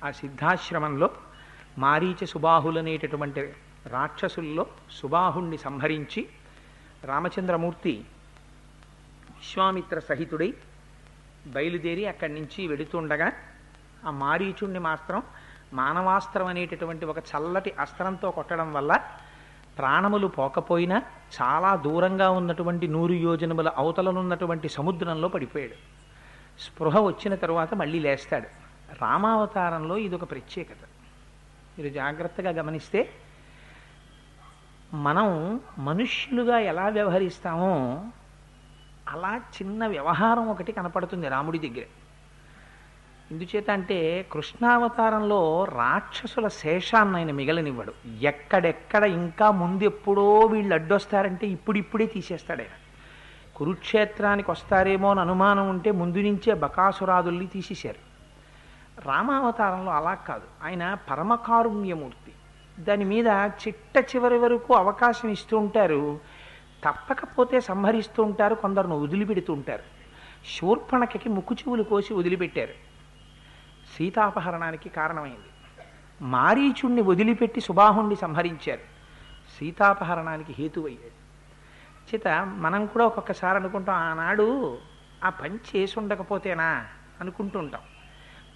ఆ సిద్ధాశ్రమంలో మారీచ సుబాహులనేటటువంటి రాక్షసుల్లో సుబాహుణ్ణి సంహరించి రామచంద్రమూర్తి విశ్వామిత్ర సహితుడై బయలుదేరి అక్కడి నుంచి వెడుతుండగా ఆ మారీచుణ్ణి మాత్రం మానవాస్త్రం అనేటటువంటి ఒక చల్లటి అస్త్రంతో కొట్టడం వల్ల ప్రాణములు పోకపోయినా చాలా దూరంగా ఉన్నటువంటి 100 యోజనముల అవతలనున్నటువంటి సముద్రంలో పడిపోయాడు. స్పృహ వచ్చిన తరువాత మళ్ళీ లేస్తాడు. రామావతారంలో ఇదొక ప్రత్యేకత. మీరు జాగ్రత్తగా గమనిస్తే మనం మనుష్యులుగా ఎలా వ్యవహరిస్తామో అలా చిన్న వ్యవహారం ఒకటి కనపడుతుంది రాముడి దగ్గర. ఎందుచేత అంటే కృష్ణావతారంలో రాక్షసుల శేషాన్ని ఆయన మిగలనివ్వడు. ఎక్కడెక్కడ ఇంకా ముందెప్పుడో వీళ్ళు అడ్డొస్తారంటే ఇప్పుడిప్పుడే తీసేస్తాడు ఆయన. కురుక్షేత్రానికి వస్తారేమో అని అనుమానం ఉంటే ముందు నుంచే బకాసురాదుల్ని తీసేశారు. రామావతారంలో అలా కాదు. ఆయన పరమకారుణ్యమూర్తి. దాని మీద చిట్ట చివరి వరకు అవకాశం ఇస్తూ ఉంటారు. తప్పకపోతే సంహరిస్తూ ఉంటారు, కొందరును వదిలిపెడుతూ ఉంటారు. శూర్పణఖకి ముక్కు చెవులు కోసి వదిలిపెట్టారు, సీతాపహరణానికి కారణమైంది. మారీచుణ్ణి వదిలిపెట్టి సుబాహుణ్ణి సంహరించారు, సీతాపహరణానికి హేతువయ్యాడు. చేత మనం కూడా ఒక్కొక్కసారి అనుకుంటాం, ఆనాడు ఆ పని చేసి ఉండకపోతేనా అనుకుంటూ ఉంటాం.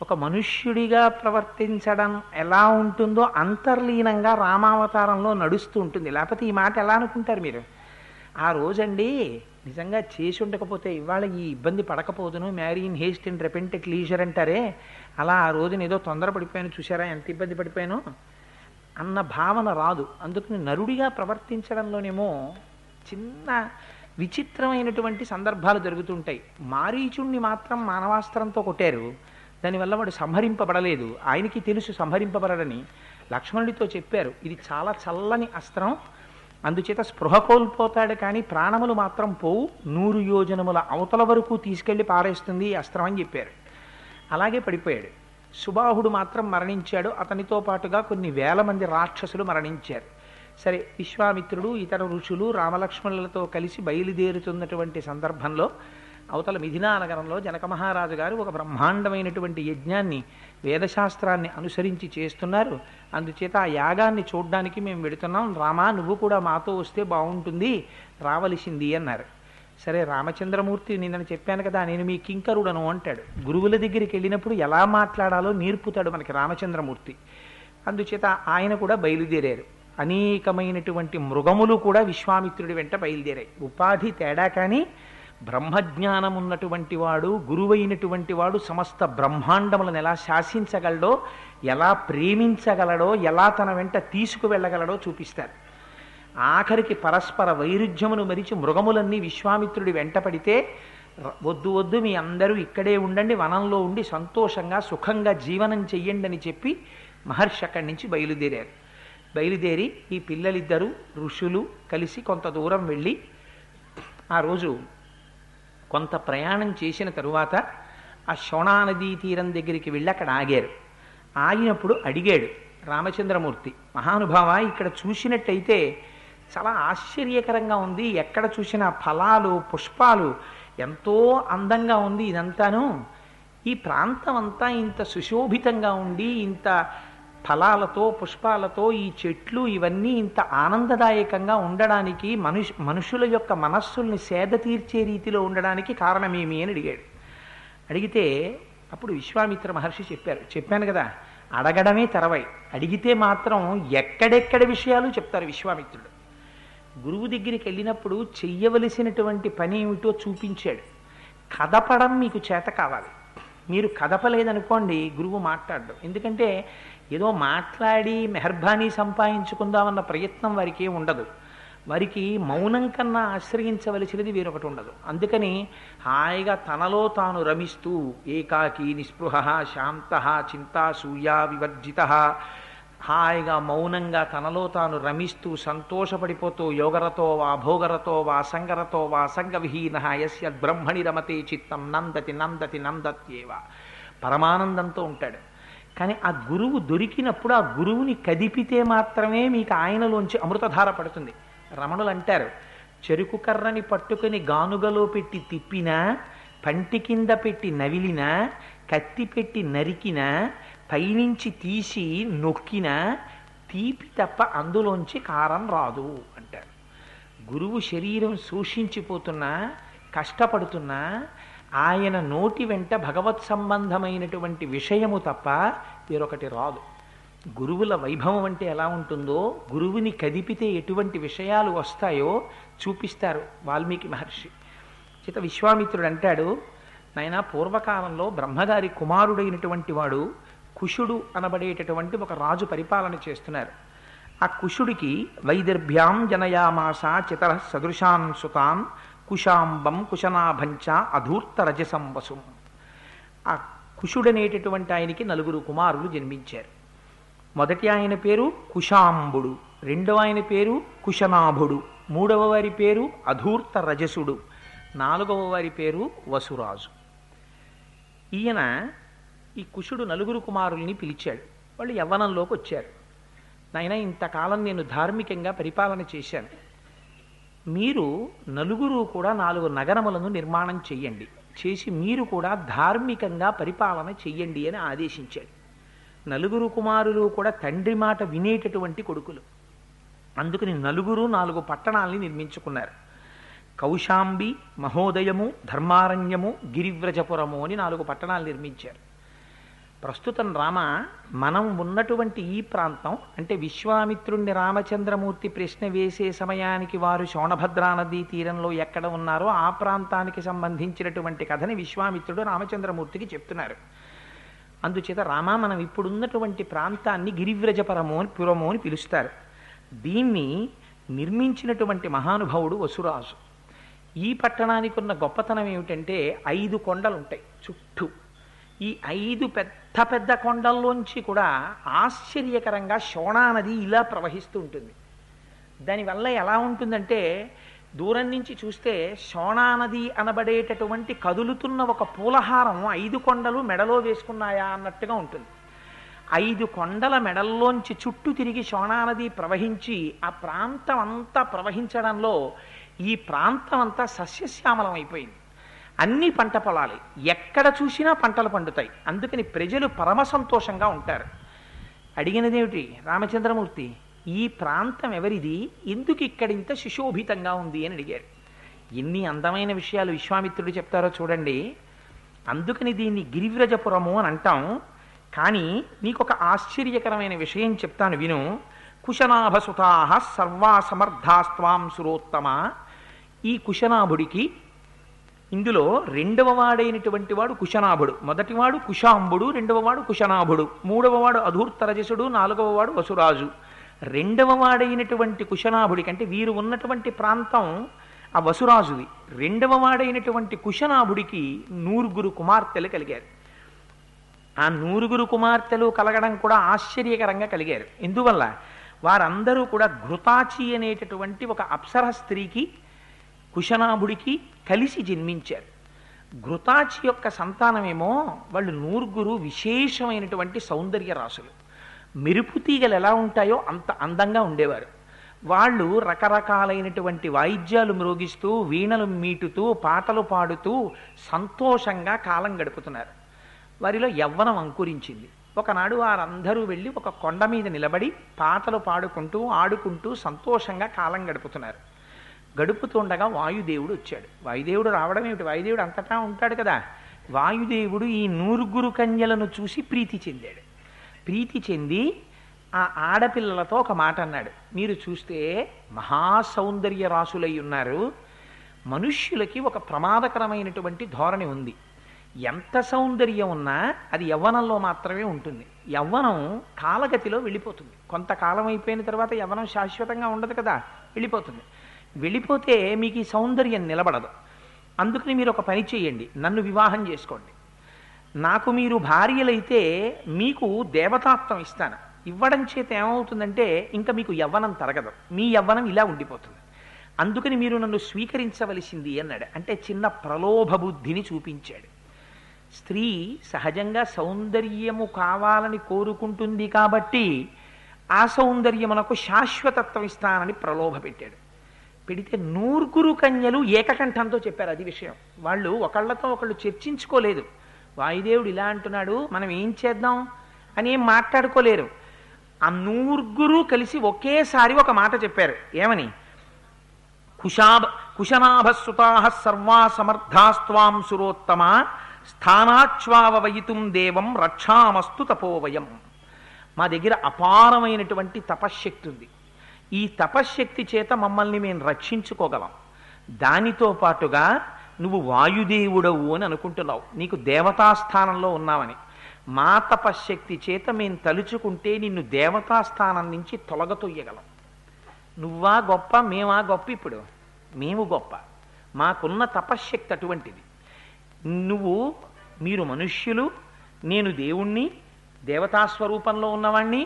ఒక మనుష్యుడిగా ప్రవర్తించడం ఎలా ఉంటుందో అంతర్లీనంగా రామావతారంలో నడుస్తూ ఉంటుంది. లేకపోతే ఈ మాట ఎలా అనుకుంటారు మీరు? ఆ రోజండి నిజంగా చేసి ఉండకపోతే ఇవాళ ఈ ఇబ్బంది పడకపోదును, marry in haste and repent at leisure అంటారే, అలా ఆ రోజున ఏదో తొందరపడిపోయాను, చూసారా ఎంత ఇబ్బంది పడిపోయాను అన్న భావన రాదు. అందుకని నరుడిగా ప్రవర్తించడంలోనేమో చిన్న విచిత్రమైనటువంటి సందర్భాలు జరుగుతుంటాయి. మారీచుణ్ణి మాత్రం మానవాస్త్రంతో కొట్టారు, దానివల్ల వాడు సంహరింపబడలేదు. ఆయనకి తెలుసు సంహరింపబడని. లక్ష్మణుడితో చెప్పారు, ఇది చాలా చల్లని అస్త్రం, అందుచేత స్పృహ కోల్పోతాడు కానీ ప్రాణములు మాత్రం పోవు, 100 యోజనముల అవతల వరకు తీసుకెళ్లి పారేస్తుంది ఈ అస్త్రం అని చెప్పారు. అలాగే పడిపోయాడు. సుబాహుడు మాత్రం మరణించాడు. అతనితో పాటుగా కొన్ని వేల మంది రాక్షసులు మరణించారు. సరే, విశ్వామిత్రుడు ఇతర ఋషులు రామలక్ష్మణులతో కలిసి బయలుదేరుతున్నటువంటి సందర్భంలో అవతల మిథిలా నగరంలో జనక మహారాజు గారు ఒక బ్రహ్మాండమైనటువంటి యజ్ఞాన్ని, వేదశాస్త్రాన్ని అనుసరించి చేస్తున్నారు. అందుచేత ఆ యాగాన్ని చూడ్డానికి మేము వెడుతున్నాం, రామా నువ్వు కూడా మాతో వస్తే బాగుంటుంది, రావలసింది అన్నారు. సరే, రామచంద్రమూర్తి నిన్న చెప్పాను కదా నేను మీ కింకరుడను అంటాడు. గురువుల దగ్గరికి వెళ్ళినప్పుడు ఎలా మాట్లాడాలో నేర్పుతాడు మనకి రామచంద్రమూర్తి. అందుచేత ఆయన కూడా బయలుదేరారు. అనేకమైనటువంటి మృగములు కూడా విశ్వామిత్రుడి వెంట బయలుదేరాయి. ఉపాధి తేడా కానీ బ్రహ్మజ్ఞానం ఉన్నటువంటి వాడు, గురువైనటువంటి వాడు సమస్త బ్రహ్మాండములను ఎలా శాసించగలడో, ఎలా ప్రేమించగలడో, ఎలా తన వెంట తీసుకువెళ్ళగలడో చూపిస్తారు. ఆఖరికి పరస్పర వైరుధ్యమును మరిచి మృగములన్నీ విశ్వామిత్రుడి వెంట పడితే, వద్దు వద్దు మీ అందరూ ఇక్కడే ఉండండి, వనంలో ఉండి సంతోషంగా సుఖంగా జీవనం చెయ్యండి అని చెప్పి మహర్షి అక్కడి నుంచి బయలుదేరారు. బయలుదేరి ఈ పిల్లలిద్దరూ ఋషులు కలిసి కొంత దూరం వెళ్ళి ఆ రోజు కొంత ప్రయాణం చేసిన తరువాత ఆ శోణానదీ తీరం దగ్గరికి వెళ్ళి అక్కడ ఆగారు. ఆగినప్పుడు అడిగాడు రామచంద్రమూర్తి, మహానుభావ ఇక్కడ చూసినట్టయితే చాలా ఆశ్చర్యకరంగా ఉంది, ఎక్కడ చూసిన ఫలాలు పుష్పాలు ఎంతో అందంగా ఉంది ఇదంతాను, ఈ ప్రాంతం అంతా ఇంత సుశోభితంగా ఉండి ఇంత ఫలాలతో పుష్పాలతో ఈ చెట్లు ఇవన్నీ ఇంత ఆనందదాయకంగా ఉండడానికి, మనుషుల యొక్క మనస్సుల్ని సేద తీర్చే రీతిలో ఉండడానికి కారణమేమి అని అడిగాడు. అడిగితే అప్పుడు విశ్వామిత్ర మహర్షి చెప్పాను కదా, అడగడమే తెరవై, అడిగితే మాత్రం ఎక్కడెక్కడ విషయాలు చెప్తారు విశ్వామిత్రుడు. గురువు దగ్గరికి వెళ్ళినప్పుడు చెయ్యవలసినటువంటి పని ఏమిటో చూపించాడు. కదపడం మీకు చేత కావాలి. మీరు కదపలేదనుకోండి గురువు మాట్లాడడం. ఎందుకంటే ఏదో మాట్లాడి మెహర్బానీ సంపాదించుకుందామన్న ప్రయత్నం వారికి ఉండదు. వారికి మౌనం కన్నా ఆశ్రయించవలసినది వేరొకటి ఉండదు. అందుకని హాయిగా తనలో తాను రమిస్తూ ఏకాకి నిస్పృహ శాంత చింతాసూయా వివర్జిత, హాయిగా మౌనంగా తనలో తాను రమిస్తూ సంతోషపడిపోతూ యోగరతో వా భోగరతో వా సంగరతో వా సంగవిహీన యస్య బ్రహ్మణి రమతే చిత్తం నందతి నందతి నందత్యేవ, పరమానందంతో ఉంటాడు. కానీ ఆ గురువు దొరికినప్పుడు ఆ గురువుని కదిపితే మాత్రమే మీకు ఆయనలోంచి అమృతధార పడుతుంది. రమణులు అంటారు, చెరుకు కర్రని పట్టుకుని గానుగలో పెట్టి తిప్పినా, పంటి కింద పెట్టి నవిలినా, కత్తి పెట్టి నరికినా, పైనుంచి తీసి నొక్కినా తీపి తప్ప అందులోంచి కారం రాదు అంటారు. గురువు శరీరం శోషించిపోతున్నా, కష్టపడుతున్నా ఆయన నోటి వెంట భగవత్ సంబంధమైనటువంటి విషయము తప్ప వేరొకటి రాదు. గురువుల వైభవం అంటే ఎలా ఉంటుందో, గురువుని కదిపితే ఎటువంటి విషయాలు వస్తాయో చూపిస్తారు వాల్మీకి మహర్షి. చేత విశ్వామిత్రుడు అంటాడు, నాయన పూర్వకాలంలో బ్రహ్మగారి కుమారుడైనటువంటి వాడు కుశుడు అనబడేటటువంటి ఒక రాజు పరిపాలన చేస్తున్నారు. ఆ కుశుడికి వైదర్భ్యాం జనయామాస చితర సదృశాన్ సుతాన్ కుశాంబం కుశనాభంచ అధూర్త రజసం వసుం. ఆ కుశుడనేటటువంటి ఆయనకి 4 కుమారులు జన్మించారు. మొదటి ఆయన పేరు కుశాంబుడు, రెండవ ఆయన పేరు కుశనాభుడు, మూడవ వారి పేరు అధూర్త రజసుడు, 4వ వారి పేరు వసురాజు. ఈయన ఈ కుశుడు 4 కుమారుల్ని పిలిచాడు. వాళ్ళు యవ్వనంలోకి వచ్చారు. నాయన, ఇంతకాలం నేను ధార్మికంగా పరిపాలన చేశాను, మీరు 4 కూడా 4 నగరములను నిర్మాణం చెయ్యండి, చేసి మీరు కూడా ధార్మికంగా పరిపాలన చెయ్యండి అని ఆదేశించాడు. 4 కుమారులు కూడా తండ్రి మాట వినేటటువంటి కొడుకులు. అందుకని 4 పట్టణాలని నిర్మించుకున్నారు. కౌశాంబి, మహోదయము, ధర్మారణ్యము, గిరివ్రజపురము అని 4 పట్టణాలు నిర్మించారు. ప్రస్తుతం మనం ఉన్నటువంటి ఈ ప్రాంతం అంటే విశ్వామిత్రుణ్ణి రామచంద్రమూర్తి ప్రశ్న వేసే సమయానికి వారు శోణభద్రా నదీ తీరంలో ఎక్కడ ఉన్నారో ఆ ప్రాంతానికి సంబంధించినటువంటి కథని విశ్వామిత్రుడు రామచంద్రమూర్తికి చెప్తున్నారు. అందుచేత మనం ఇప్పుడున్నటువంటి ప్రాంతాన్ని గిరివ్రజపురము అని పిలుస్తారు. దీన్ని నిర్మించినటువంటి మహానుభావుడు వసురాజు. ఈ పట్టణానికి ఉన్న గొప్పతనం ఏమిటంటే 5 కొండలు ఉంటాయి చుట్టూ. ఈ 5 పెద్ద పెద్ద కొండల్లోంచి కూడా ఆశ్చర్యకరంగా శోణా నది ఇలా ప్రవహిస్తూ ఉంటుంది. దానివల్ల ఎలా ఉంటుందంటే దూరం నుంచి చూస్తే శోణా నది అనబడేటటువంటి కదులుతున్న ఒక పూలహారం 5 కొండలు మెడలో వేసుకున్నాయా అన్నట్టుగా ఉంటుంది. 5 కొండల మెడల్లోంచి చుట్టూ తిరిగి శోణా నది ప్రవహించి ఆ ప్రాంతం అంతా ప్రవహించడంలో ఈ ప్రాంతం అంతా సస్యశ్యామలం అయిపోయింది. అన్ని పంట పొలాలే, ఎక్కడ చూసినా పంటలు పండుతాయి. అందుకని ప్రజలు పరమ సంతోషంగా ఉంటారు. అడిగినదేమిటి రామచంద్రమూర్తి, ఈ ప్రాంతం ఎవరిది, ఎందుకు ఇక్కడ ఇంత సుశోభితంగా ఉంది అని అడిగారు. ఎన్ని అందమైన విషయాలు విశ్వామిత్రుడు చెప్తారో చూడండి. అందుకని దీన్ని గిరివ్రజపురము అని అంటాం. కానీ నీకొక ఆశ్చర్యకరమైన విషయం చెప్తాను విను. కుశనాభసుతాః సర్వా సమర్థాస్త్వాం సురోత్తమ. ఈ కుశనాభుడికి ఇందులో 2వ వాడైనటువంటి వాడు కుశనాభుడు, మొదటివాడు కుశాంబుడు, 2వ వాడు కుశనాభుడు, 3వ వాడు అధూర్తరజసుడు, 4వ వాడు వసురాజు. 2వ వాడైనటువంటి కుశనాభుడికి అంటే వీరు ఉన్నటువంటి ప్రాంతం ఆ వసురాజుది. 2వ వాడైనటువంటి కుశనాభుడికి 9 కుమార్తెలు కలిగారు. ఆ 9 కుమార్తెలు కలగడం కూడా ఆశ్చర్యకరంగా కలిగారు. ఎందువల్ల వారందరూ కూడా ఘృతాచి అనేటటువంటి ఒక అప్సర స్త్రీకి కుశనాభుడికి కలిసి జన్మించారు. ఘృతాచి యొక్క సంతానమేమో వాళ్ళు 9 విశేషమైనటువంటి సౌందర్య రాసులు. మెరుపు తీగలు ఎలా ఉంటాయో అంత అందంగా ఉండేవారు. వాళ్ళు రకరకాలైనటువంటి వాయిద్యాలు మ్రోగిస్తూ, వీణలు మీటుతూ, పాటలు పాడుతూ సంతోషంగా కాలం గడుపుతున్నారు. వారిలో యవ్వనం అంకురించింది. ఒకనాడు వారందరూ వెళ్ళి ఒక కొండ మీద నిలబడి పాటలు పాడుకుంటూ ఆడుకుంటూ సంతోషంగా కాలం గడుపుతున్నారు. గడుపుతుండగా వాయుదేవుడు వచ్చాడు. వాయుదేవుడు రావడం ఏమిటి, వాయుదేవుడు అంతటా ఉంటాడు కదా. వాయుదేవుడు ఈ 9 కన్యలను చూసి ప్రీతి చెందాడు. ప్రీతి చెంది ఆ ఆడపిల్లలతో ఒక మాట అన్నాడు. మీరు చూస్తే మహాసౌందర్య రాసులై ఉన్నారు. మనుష్యులకి ఒక ప్రమాదకరమైనటువంటి ధోరణి ఉంది. ఎంత సౌందర్యం ఉన్నా అది యవ్వనంలో మాత్రమే ఉంటుంది. యవ్వనం కాలగతిలో వెళ్ళిపోతుంది. కొంతకాలం అయిపోయిన తర్వాత యవ్వనం శాశ్వతంగా ఉండదు కదా, వెళ్ళిపోతుంది. వెళ్ళిపోతే మీకు ఈ సౌందర్యం నిలబడదు. అందుకని మీరు ఒక పని చేయండి, నన్ను వివాహం చేసుకోండి. నాకు మీరు భార్యలైతే మీకు దేవతాత్వం ఇస్తాను. ఇవ్వడం చేత ఏమవుతుందంటే ఇంకా మీకు యవ్వనం తరగదు, మీ యవ్వనం ఇలా ఉండిపోతుంది. అందుకని మీరు నన్ను స్వీకరించవలసింది అన్నాడు. అంటే చిన్న ప్రలోభ బుద్ధిని చూపించాడు. స్త్రీ సహజంగా సౌందర్యము కావాలని కోరుకుంటుంది కాబట్టి ఆ సౌందర్యమునకు శాశ్వతత్వం ఇస్తానని ప్రలోభ పెట్టాడు. పెడితే 9 కన్యలు ఏకకంఠంతో చెప్పారు. అది విషయం. వాళ్ళు ఒకళ్ళతో ఒకళ్ళు చర్చించుకోలేదు. వాయుదేవుడు ఇలా అంటున్నాడు, మనం ఏం చేద్దాం, అని ఏం మాట్లాడుకోలేరు. ఆ నూరుగురు కలిసి ఒకేసారి ఒక మాట చెప్పారు. ఏమని? కుశనాభసుతా సర్వా సమర్థాస్వాం సురోత్తమ స్థానాచ్వావయితుం దేవం రక్షామస్తు తపోవయం. మా దగ్గర అపారమైనటువంటి తపశ్శక్తి ఉంది. ఈ తపశ్శక్తి చేత మమ్మల్ని మేము రక్షించుకోగలం. దానితో పాటుగా నువ్వు వాయుదేవుడవు అని అనుకుంటున్నావు, నీకు దేవతాస్థానంలో ఉన్నావని. మా తపశ్శక్తి చేత మేము తలుచుకుంటే నిన్ను దేవతాస్థానం నుంచి తొలగతొయ్యగలం. నువ్వా గొప్ప, మేమా గొప్ప? ఇప్పుడు మేము గొప్ప. మాకున్న తపశ్శక్తి అటువంటిది. మీరు మనుష్యులు, నేను దేవుణ్ణి, దేవతాస్వరూపంలో ఉన్నవాణ్ణి.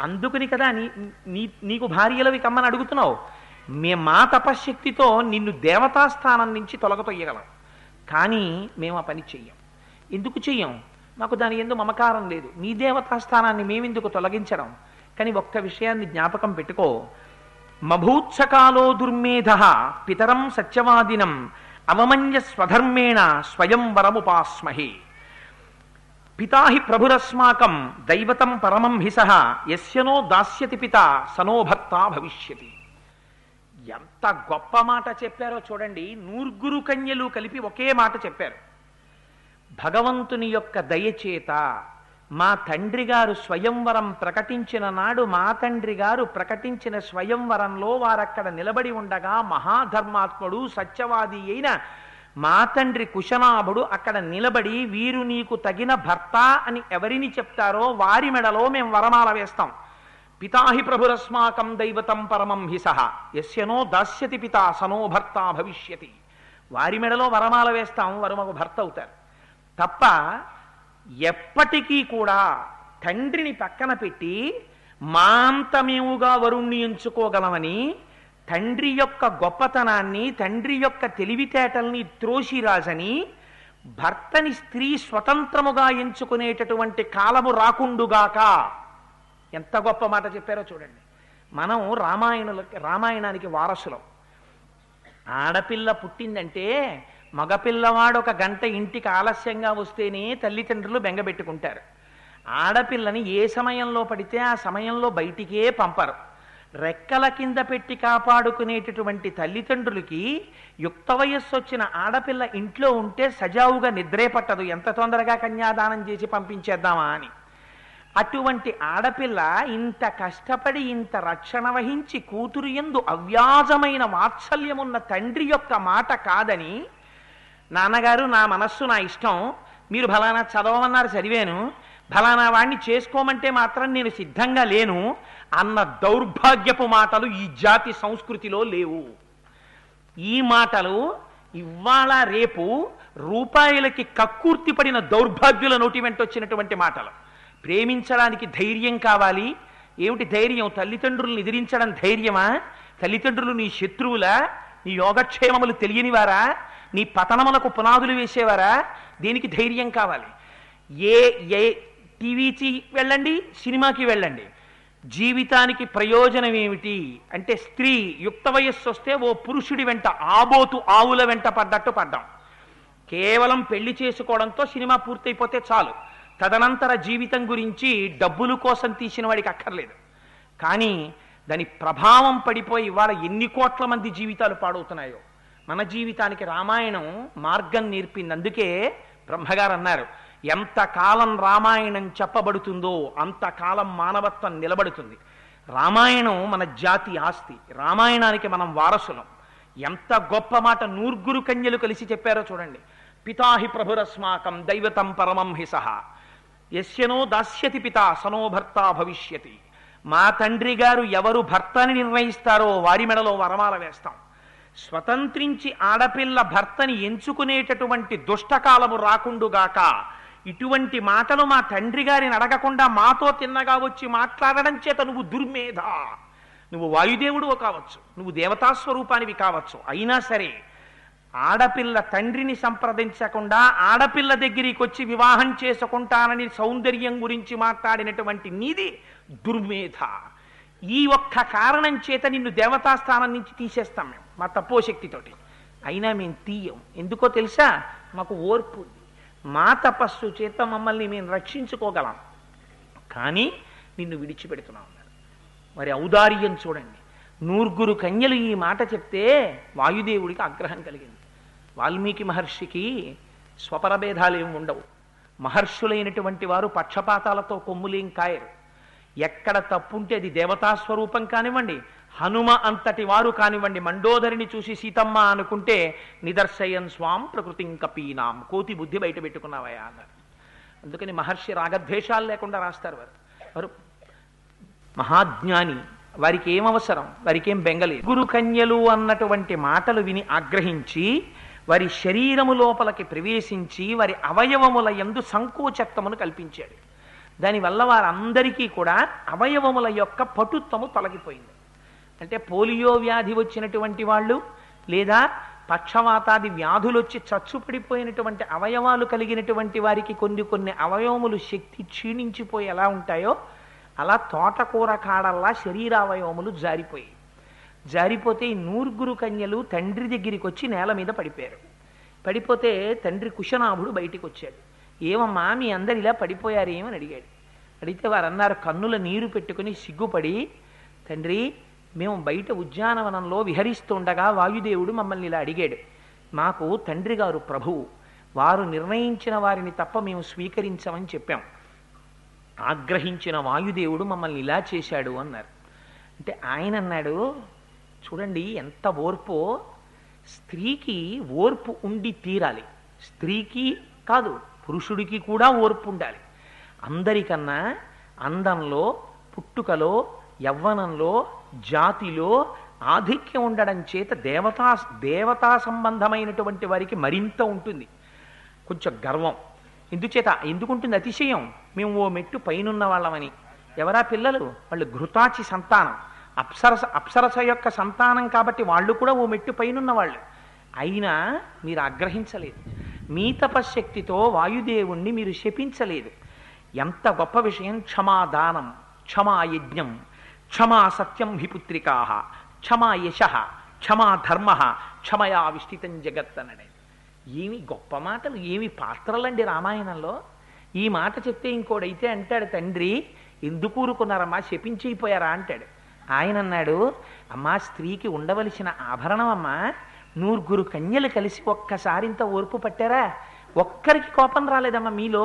అందుకుని కదా నీకు భార్యలవి కమ్మని అడుగుతున్నావు. మా తపశ్శక్తితో నిన్ను దేవతాస్థానం నుంచి తొలగతొయ్యగలం. కానీ మేము ఆ పని చెయ్యం. ఎందుకు చెయ్యం? మాకు దాని యందు మమకారం లేదు. నీ దేవతాస్థానాన్ని మేమెందుకు తొలగించడం? కానీ ఒక్క విషయాన్ని జ్ఞాపకం పెట్టుకో. మభూత్సకాలో దుర్మేధ పితరం సత్యవాదినం అవమన్య స్వధర్మేణ స్వయం వరముపాస్మహే. పితాహి ప్రభురస్మాకం దైవతం పరమం హిసః యస్యనో దాస్యతి పిత సనో భర్త భవిష్యతి. ఎంత గొప్ప మాట చెప్పారో చూడండి. నూర్గురు కన్యలు కలిపి ఒకే మాట చెప్పారు. భగవంతుని యొక్క దయచేత మా తండ్రి గారు స్వయంవరం ప్రకటించిన నాడు, మా తండ్రి గారు ప్రకటించిన స్వయంవరంలో వారక్కడ నిలబడి ఉండగా మహాధర్మాత్ముడు సత్యవాది అయిన మా తండ్రి కుశనాభుడు అక్కడ నిలబడి, వీరు నీకు తగిన భర్త అని ఎవరిని చెప్తారో వారి మెడలో మేము వరమాల వేస్తాం. పితాహి ప్రభురస్మాకం దైవతం పరమం హిసః యస్యనో దాస్యతి పిత సనో భర్త భవిష్యతి. వారి మెడలో వరమాల వేస్తాం, వారు మాకు భర్త అవుతారు. తప్ప ఎప్పటికీ కూడా తండ్రిని పక్కన పెట్టి మాంతమేముగా వరుణ్ణి ఎంచుకోగలమని తండ్రి యొక్క గొప్పతనాన్ని, తండ్రి యొక్క తెలివితేటల్ని త్రోసిరాజని భర్తని స్త్రీ స్వతంత్రముగా ఎంచుకునేటటువంటి కాలము రాకుండుగాక. ఎంత గొప్ప మాట చెప్పారో చూడండి. మనం రామాయణానికి వారసులం. ఆడపిల్ల పుట్టిందంటే మగపిల్లవాడు ఒక గంట ఇంటికి ఆలస్యంగా వస్తేనే తల్లిదండ్రులు బెంగబెట్టుకుంటారు. ఆడపిల్లని ఏ సమయంలో పడితే ఆ సమయంలో బయటికే పంపరు. రెక్కల కింద పెట్టి కాపాడుకునేటటువంటి తల్లిదండ్రులకి యుక్త వయస్సు వచ్చిన ఆడపిల్ల ఇంట్లో ఉంటే సజావుగా నిద్రే పట్టదు, ఎంత తొందరగా కన్యాదానం చేసి పంపించేద్దామా అని. అటువంటి ఆడపిల్ల ఇంత కష్టపడి ఇంత రక్షణ వహించి కూతురు యందు అవ్యాజమైన వాత్సల్యమున్న తండ్రి యొక్క మాట కాదని, నాన్నగారు నా మనస్సు నా ఇష్టం, మీరు ఫలానా చదవమన్నారు చదివాను, ఫలానా వాణ్ణి చేసుకోమంటే మాత్రం నేను సిద్ధంగా లేను అన్న దౌర్భాగ్యపు మాటలు ఈ జాతి సంస్కృతిలో లేవు. ఈ మాటలు ఇవాళ రేపు రూపాయలకి కక్కుర్తి పడిన దౌర్భాగ్యుల నోటి వెంట వచ్చినటువంటి మాటలు. ప్రేమించడానికి ధైర్యం కావాలి. ఏమిటి ధైర్యం? తల్లిదండ్రులను ఎదిరించడం ధైర్యమా? తల్లిదండ్రులు నీ శత్రువులా? నీ యోగక్షేమములు తెలియనివారా? నీ పతనములకు పునాదులు వేసేవారా? దేనికి ధైర్యం కావాలి? ఏ టీవీకి వెళ్ళండి, సినిమాకి వెళ్ళండి, జీవితానికి ప్రయోజనం ఏమిటి అంటే స్త్రీ యుక్త వయస్సు వస్తే ఓ పురుషుడి వెంట ఆబోతు ఆవుల వెంట పడ్డట్టు పడ్డాం. కేవలం పెళ్లి చేసుకోవడంతో సినిమా పూర్తయిపోతే చాలు. తదనంతర జీవితం గురించి డబ్బుల కోసం తీసిన వాడికి అక్కర్లేదు. కానీ దాని ప్రభావం పడిపోయి ఇవాళ ఎన్ని కోట్ల మంది జీవితాలు పాడవుతున్నాయో. మన జీవితానికి రామాయణం మార్గం నేర్పింది. అందుకే బ్రహ్మగారు అన్నారు, ఎంతకాలం రామాయణం చెప్పబడుతుందో అంతకాలం మానవత్వం నిలబడుతుంది. రామాయణం మన జాతి ఆస్తి. రామాయణానికి మనం వారసులం. ఎంత గొప్ప మాట నూర్గురు కన్యలు కలిసి చెప్పారో చూడండి. పితాహి ప్రభురస్మాకం దైవతం పరమం హిసః యస్యనో దాస్యతి పిత సనో భర్త భవిష్యతి. మా తండ్రి గారు ఎవరు భర్తని నిర్ణయిస్తారో వారి మెడలో వరమాల వేస్తాం. స్వతంత్రించి ఆడపిల్ల భర్తని ఎంచుకునేటటువంటి దుష్టకాలము రాకుండుగాక. ఇటువంటి మాటలు మా తండ్రి గారిని అడగకుండా మాతో తిన్నగా వచ్చి మాట్లాడడం చేత నువ్వు దుర్మేధ, నువ్వు వాయుదేవుడు కావచ్చు, నువ్వు దేవతాస్వరూపానివి కావచ్చు, అయినా సరే ఆడపిల్ల తండ్రిని సంప్రదించకుండా ఆడపిల్ల దగ్గరికి వచ్చి వివాహం చేసుకుంటానని సౌందర్యం గురించి మాట్లాడినటువంటి నీది దుర్మేధ. ఈ ఒక్క కారణం చేత నిన్ను దేవతాస్థానం నుంచి తీసేస్తాం మేము మా తపోశక్తితోటి. అయినా మేము తీయం. ఎందుకో తెలుసా? మాకు ఓర్పు ఉంది. మా తపస్సు చేత మమ్మల్ని మేము రక్షించుకోగలం. కానీ నిన్ను విడిచిపెడుతున్నావు అన్నారు. మరి ఔదార్యం చూడండి. 9 కన్యలు ఈ మాట చెప్తే వాయుదేవుడికి ఆగ్రహం కలిగింది. వాల్మీకి మహర్షికి స్వపరభేదాలు ఏమి ఉండవు. మహర్షులైనటువంటి వారు పక్షపాతాలతో కొమ్ములేం కాయరు. ఎక్కడ తప్పుంటే అది దేవతాస్వరూపం కానివ్వండి, హనుమ అంతటి వారు కానివ్వండి, మండోదరిని చూసి సీతమ్మ అనుకుంటే నిదర్శయన్ స్వాం ప్రకృతిం కపీనాం, కోతి బుద్ధి బయట పెట్టుకున్నావయా అన్నారు. అందుకని మహర్షి రాగద్వేషాలు లేకుండా రాస్తారు. వారు మహాజ్ఞాని, వారికి ఏమవసరం, వారికి ఏం బెంగలేదు. గురు కన్యలు అన్నటువంటి మాటలు విని ఆగ్రహించి వారి శరీరము లోపలికి ప్రవేశించి వారి అవయవముల యందు సంకోచత్వమును కల్పించాడు. దానివల్ల వారందరికీ కూడా అవయవముల యొక్క పటుత్వము తొలగిపోయింది. అంటే పోలియో వ్యాధి వచ్చినటువంటి వాళ్ళు, లేదా పక్షవాతాది వ్యాధులు వచ్చి చచ్చుపడిపోయినటువంటి అవయవాలు కలిగినటువంటి వారికి కొన్ని అవయవములు శక్తి క్షీణించిపోయి ఎలా ఉంటాయో అలా తోటకూర కాడల్లా శరీరావయవములు జారిపోతే ఈ 9 కన్యలు తండ్రి దగ్గరికి వచ్చి నేల మీద పడిపోయారు. పడిపోతే తండ్రి కుశనాభుడు బయటికి వచ్చాడు. ఏమమ్మా మీ అందరు ఇలా పడిపోయారేమని అడిగాడు. అడిగితే వారు అన్నారు, కన్నుల నీరు పెట్టుకుని సిగ్గుపడి, తండ్రి మేము బయట ఉద్యానవనంలో విహరిస్తుండగా వాయుదేవుడు మమ్మల్ని ఇలా అడిగాడు. మాకు తండ్రి గారు ప్రభువు, వారు నిర్ణయించిన వారిని తప్ప మేము స్వీకరించమని చెప్పాం. ఆగ్రహించిన వాయుదేవుడు మమ్మల్ని ఇలా చేశాడు అన్నారు. అంటే ఆయన అన్నాడు, చూడండి ఎంత ఓర్పో, స్త్రీకి ఓర్పు ఉండి తీరాలి. స్త్రీకి కాదు, పురుషుడికి కూడా ఓర్పు ఉండాలి. అందరికన్నా అందంలో, పుట్టుకలో, యవ్వనంలో, జాతిలో ఆధిక్యం ఉండడం చేత దేవతా సంబంధమైనటువంటి వారికి మరింత ఉంటుంది కొంచెం గర్వం. ఎందుకుంటుంది అతిశయం? మేము ఓ మెట్టు పైనున్న వాళ్ళమని. ఎవరా పిల్లలు? వాళ్ళు ఘృతాచి సంతానం, అప్సరస యొక్క సంతానం కాబట్టి వాళ్ళు కూడా ఓ మెట్టు పైనున్న వాళ్ళు. అయినా మీరు ఆగ్రహించలేదు. మీ తపశ్శక్తితో వాయుదేవుణ్ణి మీరు శపించలేదు. ఎంత గొప్ప విషయం! క్షమాదానం, క్షమా యజ్ఞం, క్షమా సత్యం హి పుత్రికా, క్షమా యశ, క్షమా ధర్మ, క్షమయా విష్టితం జగత్ అనడే. ఏమి గొప్ప మాటలు, ఏమి పాత్రలండి రామాయణంలో. ఈ మాట చెప్తే ఇంకోడైతే అంటాడు, తండ్రి ఎందుకు ఊరుకున్నారమ్మా, శపించిపోయారా అంటాడు. ఆయన అన్నాడు, అమ్మా స్త్రీకి ఉండవలసిన ఆభరణం అమ్మా, 9 కన్యలు కలిసి ఒక్కసారింత ఓర్పు పట్టారా? ఒక్కరికి కోపం రాలేదమ్మా మీలో?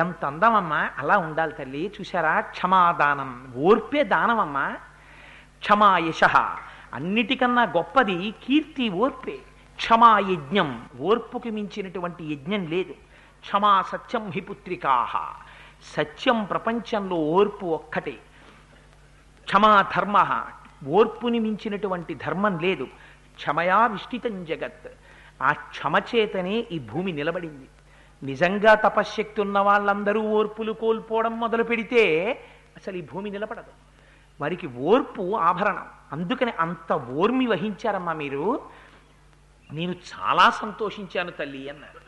ఎంత అందమమ్మా, అలా ఉండాలి తల్లి. చూసారా, క్షమాదానం, ఓర్పే దానమమ్మా. క్షమా యశ, అన్నిటికన్నా గొప్పది కీర్తి ఓర్పే. క్షమా యజ్ఞం, ఓర్పుకి మించినటువంటి యజ్ఞం లేదు. క్షమా సత్యం హి పుత్రికా, సత్యం ప్రపంచంలో ఓర్పు ఒక్కటే. క్షమా ధర్మ, ఓర్పుని మించినటువంటి ధర్మం లేదు. క్షమయా విష్టితం జగత్, ఆ క్షమ చేతనే ఈ భూమి నిలబడింది. నిజంగా తపశ్శక్తి ఉన్న వాళ్ళందరూ ఓర్పులు కోల్పోవడం మొదలు పెడితే అసలు ఈ భూమి నిలబడదు. వారికి ఓర్పు ఆభరణం. అందుకని అంత ఓర్మి వహించారమ్మా మీరు. నేను చాలా సంతోషించాను తల్లి అన్నారు.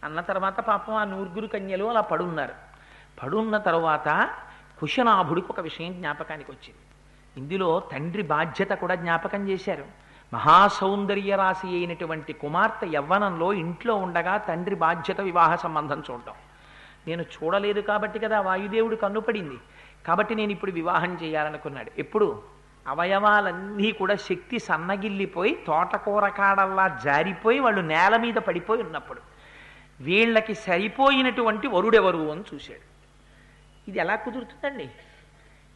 అన్న తర్వాత పాపం ఆ 9 కన్యలు అలా పడున్నారు. పడున్న తర్వాత కుశనాభుడికి ఒక విషయం జ్ఞాపకానికి వచ్చింది. ఇందులో తండ్రి బాధ్యత కూడా జ్ఞాపకం చేశారు. మహాసౌందర్య రాశి అయినటువంటి కుమార్తె యవ్వనంలో ఇంట్లో ఉండగా తండ్రి బాధ్యత వివాహ సంబంధం చూడటం. నేను చూడలేదు కాబట్టి కదా వాయుదేవుడు కన్నుపడింది, కాబట్టి నేను ఇప్పుడు వివాహం చేయాలనుకున్నాడు. ఎప్పుడు? అవయవాలన్నీ కూడా శక్తి సన్నగిల్లిపోయి తోటకూర కాడల్లా జారిపోయి వాళ్ళు నేల మీద పడిపోయి ఉన్నప్పుడు వీళ్ళకి సరిపోయినటువంటి వరుడెవరు అని చూశాడు. ఇది ఎలా కుదురుతుందండి?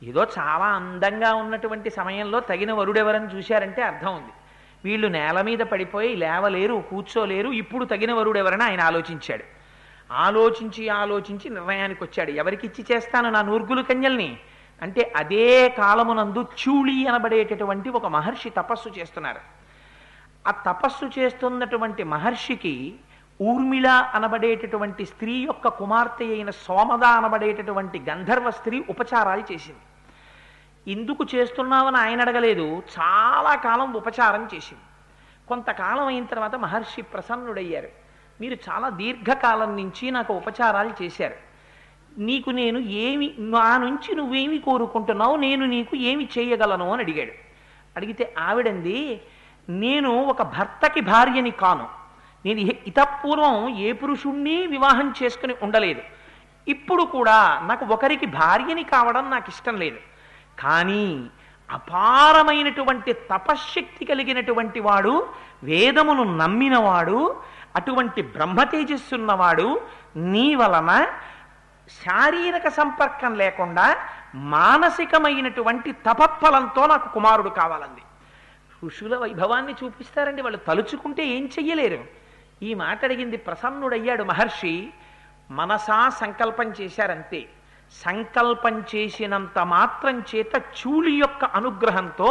ఏదో చాలా అందంగా ఉన్నటువంటి సమయంలో తగిన వరుడెవరని చూశారంటే అర్థం ఉంది. వీళ్ళు నేల మీద పడిపోయి లేవలేరు, కూర్చోలేరు, ఇప్పుడు తగిన వరుడెవరని ఆయన ఆలోచించాడు. ఆలోచించి నిర్ణయానికి వచ్చాడు. ఎవరికి ఇచ్చి చేస్తాను నా 9 కన్యల్ని అంటే, అదే కాలమునందు చూళి అనబడేటటువంటి ఒక మహర్షి తపస్సు చేస్తున్నారు. ఆ తపస్సు చేస్తున్నటువంటి మహర్షికి ఊర్మిళ అనబడేటటువంటి స్త్రీ యొక్క కుమార్తె అయిన సోమద అనబడేటటువంటి గంధర్వ స్త్రీ ఉపచారాలు చేసింది. ఎందుకు చేస్తున్నామని ఆయన అడగలేదు, చాలా కాలం ఉపచారం చేసింది. కొంతకాలం అయిన తర్వాత మహర్షి ప్రసన్నుడయ్యారు. మీరు చాలా దీర్ఘకాలం నుంచి నాకు ఉపచారాలు చేశారు, నీకు నేను ఏమి, నా నుంచి నువ్వేమి కోరుకుంటున్నావు, నేను నీకు ఏమి చేయగలను అని అడిగాడు. అడిగితే ఆవిడంది, నేను ఒక భర్తకి భార్యని కాను, నేను ఇతపూర్వం ఏ పురుషుణ్ణి వివాహం చేసుకుని ఉండలేదు, ఇప్పుడు కూడా నాకు ఒకరికి భార్యని కావడం నాకు ఇష్టం లేదు. కానీ అపారమైనటువంటి తపశ్శక్తి కలిగినటువంటి వాడు, వేదమును నమ్మినవాడు, అటువంటి బ్రహ్మతేజస్సున్నవాడు నీ వలన శారీరక సంపర్కం లేకుండా మానసికమైనటువంటి తపత్ఫలంతో నాకు కుమారుడు కావాలంది. ఋషుల వైభవాన్ని చూపిస్తారండి, వాళ్ళు తలుచుకుంటే ఏం చెయ్యలేరు. ఈ మాట అడిగింది, ప్రసన్నుడయ్యాడు మహర్షి. మనసా సంకల్పం చేశారంతే. సంకల్పం చేసినంత మాత్రం చేత చూళి యొక్క అనుగ్రహంతో,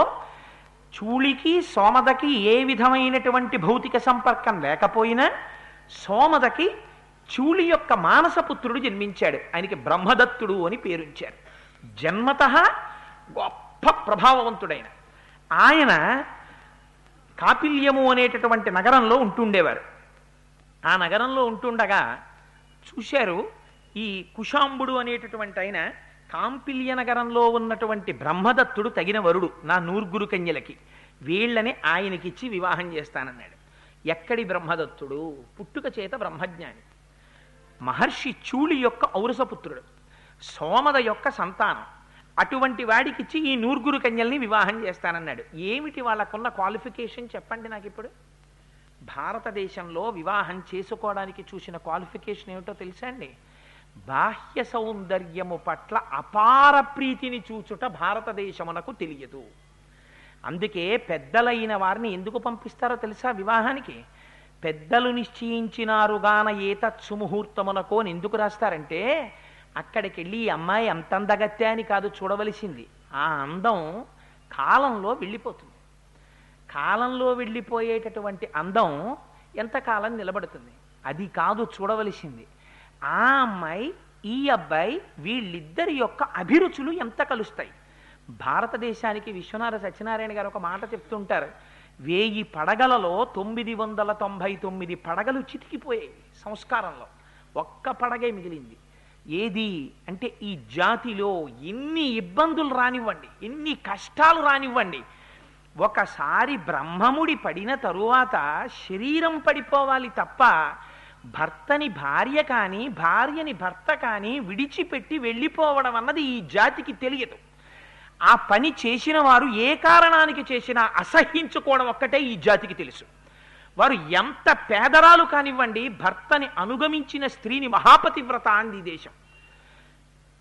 చూళికి సోమదకి ఏ విధమైనటువంటి భౌతిక సంపర్కం లేకపోయినా సోమదకి చూళి యొక్క మానసపుత్రుడు జన్మించాడు. ఆయనకి బ్రహ్మదత్తుడు అని పేరుంచారు. జన్మతః గొప్ప ప్రభావవంతుడైన ఆయన కాపిల్యము అనేటటువంటి నగరంలో ఉంటుండేవారు. ఆ నగరంలో ఉంటుండగా చూశారు, ఈ కుశాంబుడు అనేటటువంటి ఆయన కాంపిల్య నగరంలో ఉన్నటువంటి బ్రహ్మదత్తుడు తగిన వరుడు నా నూర్గురు కన్యలకి, వీళ్ళని ఆయనకిచ్చి వివాహం చేస్తానన్నాడు. ఎక్కడి బ్రహ్మదత్తుడు? పుట్టుక చేత బ్రహ్మజ్ఞాని, మహర్షి చూళి యొక్క ఔరసపుత్రుడు, సోమద యొక్క సంతానం. అటువంటి వాడికిచ్చి ఈ నూర్గురు కన్యల్ని వివాహం చేస్తానన్నాడు. ఏమిటి వాళ్ళకున్న క్వాలిఫికేషన్ చెప్పండి నాకు ఇప్పుడు. భారతదేశంలో వివాహం చేసుకోవడానికి చూసిన క్వాలిఫికేషన్ ఏమిటో తెలుసా అండి? బాహ్య సౌందర్యము పట్ల అపార ప్రీతిని చూచుట భారతదేశమునకు తెలియదు. అందుకే పెద్దలైన వారిని ఎందుకు పంపిస్తారో తెలుసా వివాహానికి? పెద్దలు నిశ్చయించినారుగాన ఏతత్సుముహూర్తమునకో అని ఎందుకు రాస్తారంటే, అక్కడికి వెళ్ళి ఈ అమ్మాయి అంత అందగత్తే అని కాదు చూడవలసింది, ఆ అందం కాలంలో వెళ్ళిపోతుంది. కాలంలో వెళ్ళిపోయేటటువంటి అందం ఎంతకాలం నిలబడుతుంది, అది కాదు చూడవలసింది. ఆ అమ్మాయి ఈ అబ్బాయి వీళ్ళిద్దరి యొక్క అభిరుచులు ఎంత కలుస్తాయి. భారతదేశానికి విశ్వనాథ సత్యనారాయణ గారు ఒక మాట చెప్తుంటారు, 1000 పడగలలో 999 పడగలు చితికిపోయాయి సంస్కారంలో, ఒక్క పడగే మిగిలింది. ఏది అంటే ఈ జాతిలో ఎన్ని ఇబ్బందులు రానివ్వండి, ఎన్ని కష్టాలు రానివ్వండి, ఒకసారి బ్రహ్మముడి పడిన తరువాత శరీరం పడిపోవాలి తప్ప భర్తని భార్య కానీ భార్యని భర్త కానీ విడిచిపెట్టి వెళ్ళిపోవడం అన్నది ఈ జాతికి తెలియదు. ఆ పని చేసిన వారు ఏ కారణానికి చేసినా అసహ్యించుకోవడం ఒక్కటే ఈ జాతికి తెలుసు. వారు ఎంత పేదరాలు కానివ్వండి, భర్తని అనుగమించిన స్త్రీని మహాపతివ్రత అంది ఈ దేశం.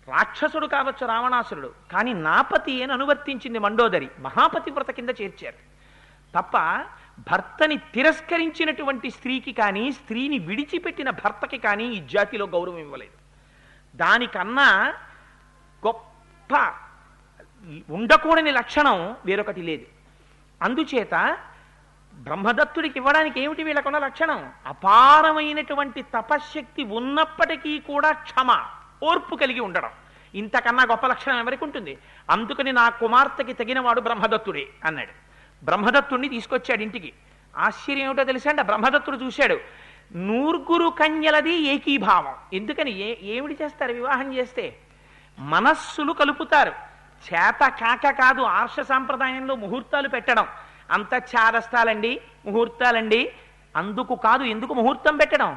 రాక్షసుడు కావచ్చు రావణాసురుడు, కానీ నాపతి అని అనువర్తించింది మండోదరి, మహాపతివ్రత కింద చేర్చారు తప్ప భర్తని తిరస్కరించినటువంటి స్త్రీకి కానీ స్త్రీని విడిచిపెట్టిన భర్తకి కానీ ఈ జాతిలో గౌరవం ఇవ్వలేదు. దానికన్నా గొప్ప ఉండకూడని లక్షణం వేరొకటి లేదు. అందుచేత బ్రహ్మదత్తుడికి ఇవ్వడానికి ఏమిటి వీళ్ళకున్న లక్షణం? అపారమైనటువంటి తపశ్శక్తి ఉన్నప్పటికీ కూడా క్షమ, ఓర్పు కలిగి ఉండడం. ఇంతకన్నా గొప్ప లక్షణం ఎవరికి ఉంటుంది? అందుకని నా కుమార్తెకి తగినవాడు బ్రహ్మదత్తుడే అన్నాడు. బ్రహ్మదత్తుడిని తీసుకొచ్చాడు ఇంటికి. ఆశ్చర్యం ఏమిటో తెలుసా అండి, బ్రహ్మదత్తుడు చూశాడు, నూర్గురు కన్యలది ఏకీభావం. ఎందుకని? ఏమిటి చేస్తారు వివాహం చేస్తే? మనస్సులు కలుపుతారు. చేత కాక కాదు, ఆర్ష సాంప్రదాయంలో ముహూర్తాలు పెట్టడం అంత చాదస్తాలండి, ముహూర్తాలండి, అందుకు కాదు. ఎందుకు ముహూర్తం పెట్టడం?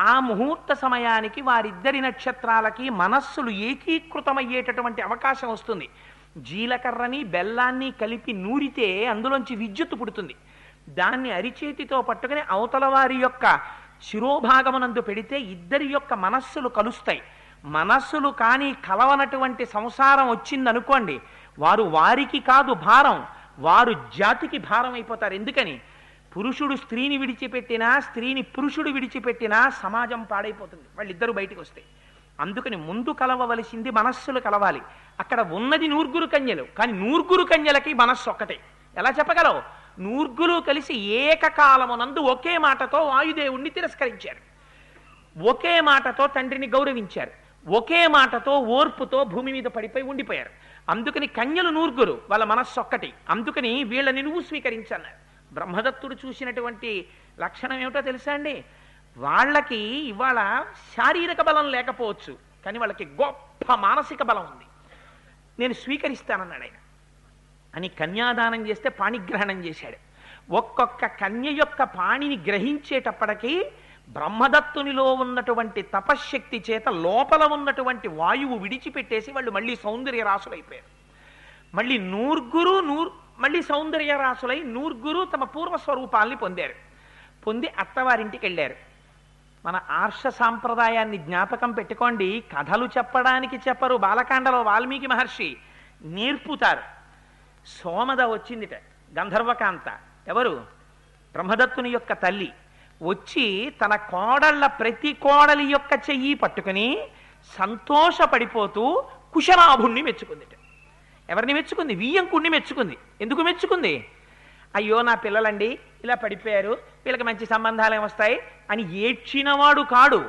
ఆ ముహూర్త సమయానికి వారిద్దరి నక్షత్రాలకి మనస్సులు ఏకీకృతమయ్యేటటువంటి అవకాశం వస్తుంది. జీలకర్రని బెల్లాన్ని కలిపి నూరితే అందులోంచి విద్యుత్తు పుడుతుంది. దాన్ని అరిచేతితో పట్టుకుని అవతల వారి యొక్క శిరోభాగమునందు పెడితే ఇద్దరి యొక్క మనస్సులు కలుస్తాయి. మనస్సులు కానీ కలవనటువంటి సంసారం వచ్చిందనుకోండి, వారు వారికి కాదు భారం, వారు జాతికి భారం అయిపోతారు. ఎందుకని? పురుషుడు స్త్రీని విడిచిపెట్టినా, స్త్రీని పురుషుడు విడిచిపెట్టినా సమాజం పాడైపోతుంది వాళ్ళిద్దరూ బయటికి వస్తే. అందుకని ముందు కలవవలసింది మనస్సులు కలవాలి. అక్కడ ఉన్నది నూర్గురు కన్యలు, కానీ నూర్గురు కన్యలకి మనస్సు ఒక్కటే. ఎలా చెప్పగలవు? నూర్గురు కలిసి ఏకకాలమునందు ఒకే మాటతో వాయుదేవుణ్ణి తిరస్కరించారు, ఒకే మాటతో తండ్రిని గౌరవించారు, ఒకే మాటతో ఓర్పుతో భూమి మీద పడిపోయి ఉండిపోయారు. అందుకని కన్యలు నూర్గురు, వాళ్ళ మనస్సు ఒక్కటి. అందుకని వీళ్ళని నువ్వు స్వీకరించన్నారు. బ్రహ్మదత్తుడు చూసినటువంటి లక్షణం ఏమిటో తెలుసా అండి? వాళ్ళకి ఇవాళ శారీరక బలం లేకపోవచ్చు, కానీ వాళ్ళకి గొప్ప మానసిక బలం ఉంది. నేను స్వీకరిస్తానన్నాడు ఆయన. అని కన్యాదానం చేస్తే పాణిగ్రహణం చేశాడు. ఒక్కొక్క కన్య యొక్క పాణిని గ్రహించేటప్పటికీ బ్రహ్మదత్తునిలో ఉన్నటువంటి తపశ్శక్తి చేత లోపల ఉన్నటువంటి వాయువు విడిచిపెట్టేసి వాళ్ళు మళ్ళీ సౌందర్య రాసులైపోయారు. మళ్ళీ మళ్ళీ సౌందర్య రాసులై నూర్గురు తమ పూర్వస్వరూపాల్ని పొంది అత్తవారింటికి వెళ్ళారు. మన ఆర్ష సాంప్రదాయాన్ని జ్ఞాపకం పెట్టుకోండి. కథలు చెప్పడానికి చెప్పరు. బాలకాండలో వాల్మీకి మహర్షి నేర్పుతారు. సోమద వచ్చిందిట, గంధర్వకాంత. ఎవరు? బ్రహ్మదత్తుని యొక్క తల్లి వచ్చి తన కోడళ్ళ ప్రతి కోడలి యొక్క చెయ్యి పట్టుకుని సంతోషపడిపోతూ కుశనాభుణ్ణి మెచ్చుకుందిట. ఎవరిని మెచ్చుకుంది? వియ్యంకుణ్ణి మెచ్చుకుంది. ఎందుకు మెచ్చుకుంది? అయ్యో నా పిల్లలండి ఇలా పడిపోయారు, వీళ్ళకి మంచి సంబంధాలు ఏమొస్తాయి అని ఏడ్చినవాడు కాడు.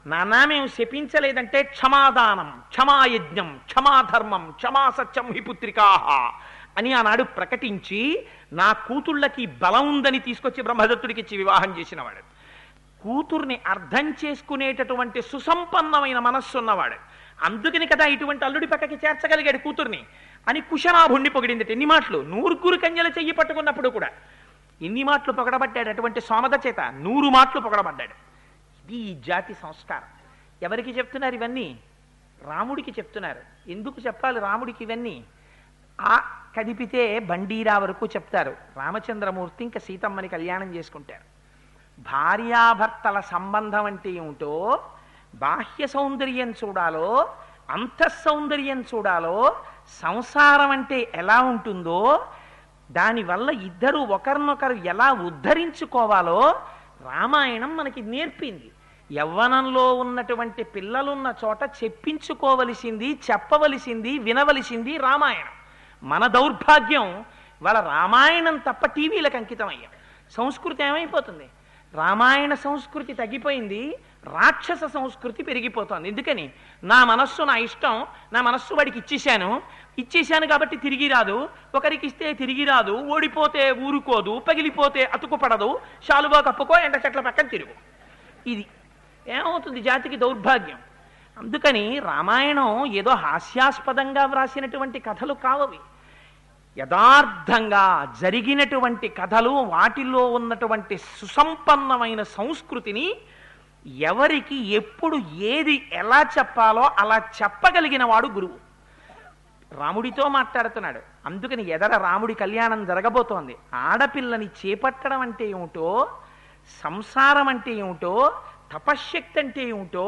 నాన్న మేము శపించలేదంటే క్షమాదానం, క్షమాయజ్ఞం, క్షమాధర్మం, క్షమాసత్యం హి పుత్రికాహ అని ఆనాడు ప్రకటించి నా కూతుళ్ళకి బలం ఉందని తీసుకొచ్చి బ్రహ్మదత్తుడికి ఇచ్చి వివాహం చేసినవాడు. కూతుర్ని అర్థం చేసుకునేటటువంటి సుసంపన్నమైన మనస్సు ఉన్నవాడు. అందుకని కదా ఇటువంటి అల్లుడి పక్కకి చేర్చగలిగాడు కూతుర్ని అని కుశనాభుణ్ణి పొగిడింది. ఎన్ని మాటలు! 100 కన్యల చెయ్యి పట్టుకున్నప్పుడు కూడా ఎన్ని మాటలు పొగడబడ్డాడు అటువంటి సోమద చేత! 100 మాటలు పొగడబడ్డాడు. ఇది ఈ జాతి సంస్కారం. ఎవరికి చెప్తున్నారు ఇవన్నీ? రాముడికి చెప్తున్నారు. ఎందుకు చెప్పాలి రాముడికి ఇవన్నీ? ఆ కదిపితే బండీరా వరకు చెప్తారు. రామచంద్రమూర్తి ఇంకా సీతమ్మని కళ్యాణం చేసుకుంటారు. భార్యాభర్తల సంబంధం అంటే ఏమిటో, బాహ్య సౌందర్యం చూడాలో, అంతఃసౌందర్యం చూడాలో, సంసారం అంటే ఎలా ఉంటుందో, దానివల్ల ఇద్దరు ఒకరినొకరు ఎలా ఉద్ధరించుకోవాలో రామాయణం మనకి నేర్పింది. యవ్వనంలో ఉన్నటువంటి పిల్లలున్న చోట చెప్పించుకోవలసింది, చెప్పవలసింది, వినవలసింది రామాయణం. మన దౌర్భాగ్యం వాళ్ళ రామాయణం తప్ప టీవీలకు అంకితం అయ్యాం. సంస్కృతి ఏమైపోతుంది? రామాయణ సంస్కృతి తగ్గిపోయింది, రాక్షస సంస్కృతి పెరిగిపోతుంది. ఎందుకని? నా మనస్సు నా ఇష్టం, నా మనస్సు వాడికి ఇచ్చేశాను కాబట్టి తిరిగి రాదు, ఒకరికి ఇస్తే తిరిగి రాదు, ఓడిపోతే ఊరుకోదు, పగిలిపోతే అతుకుపడదు, శాలువా కప్పుకో, ఎండ చెట్ల పక్కన తిరుగు. ఇది ఏమవుతుంది? జాతికి దౌర్భాగ్యం. అందుకని రామాయణం ఏదో హాస్యాస్పదంగా వ్రాసినటువంటి కథలు కావవి. యథార్థంగా జరిగినటువంటి కథలు, వాటిల్లో ఉన్నటువంటి సుసంపన్నమైన సంస్కృతిని ఎవరికి ఎప్పుడు ఏది ఎలా చెప్పాలో అలా చెప్పగలిగిన వాడు గురువు. రాముడితో మాట్లాడుతున్నాడు. అందుకని ఎదర రాముడి కళ్యాణం జరగబోతోంది. ఆడపిల్లని చేపట్టడం అంటే ఏమిటో, సంసారం అంటే ఏమిటో, తపశ్శక్తి అంటే ఏమిటో,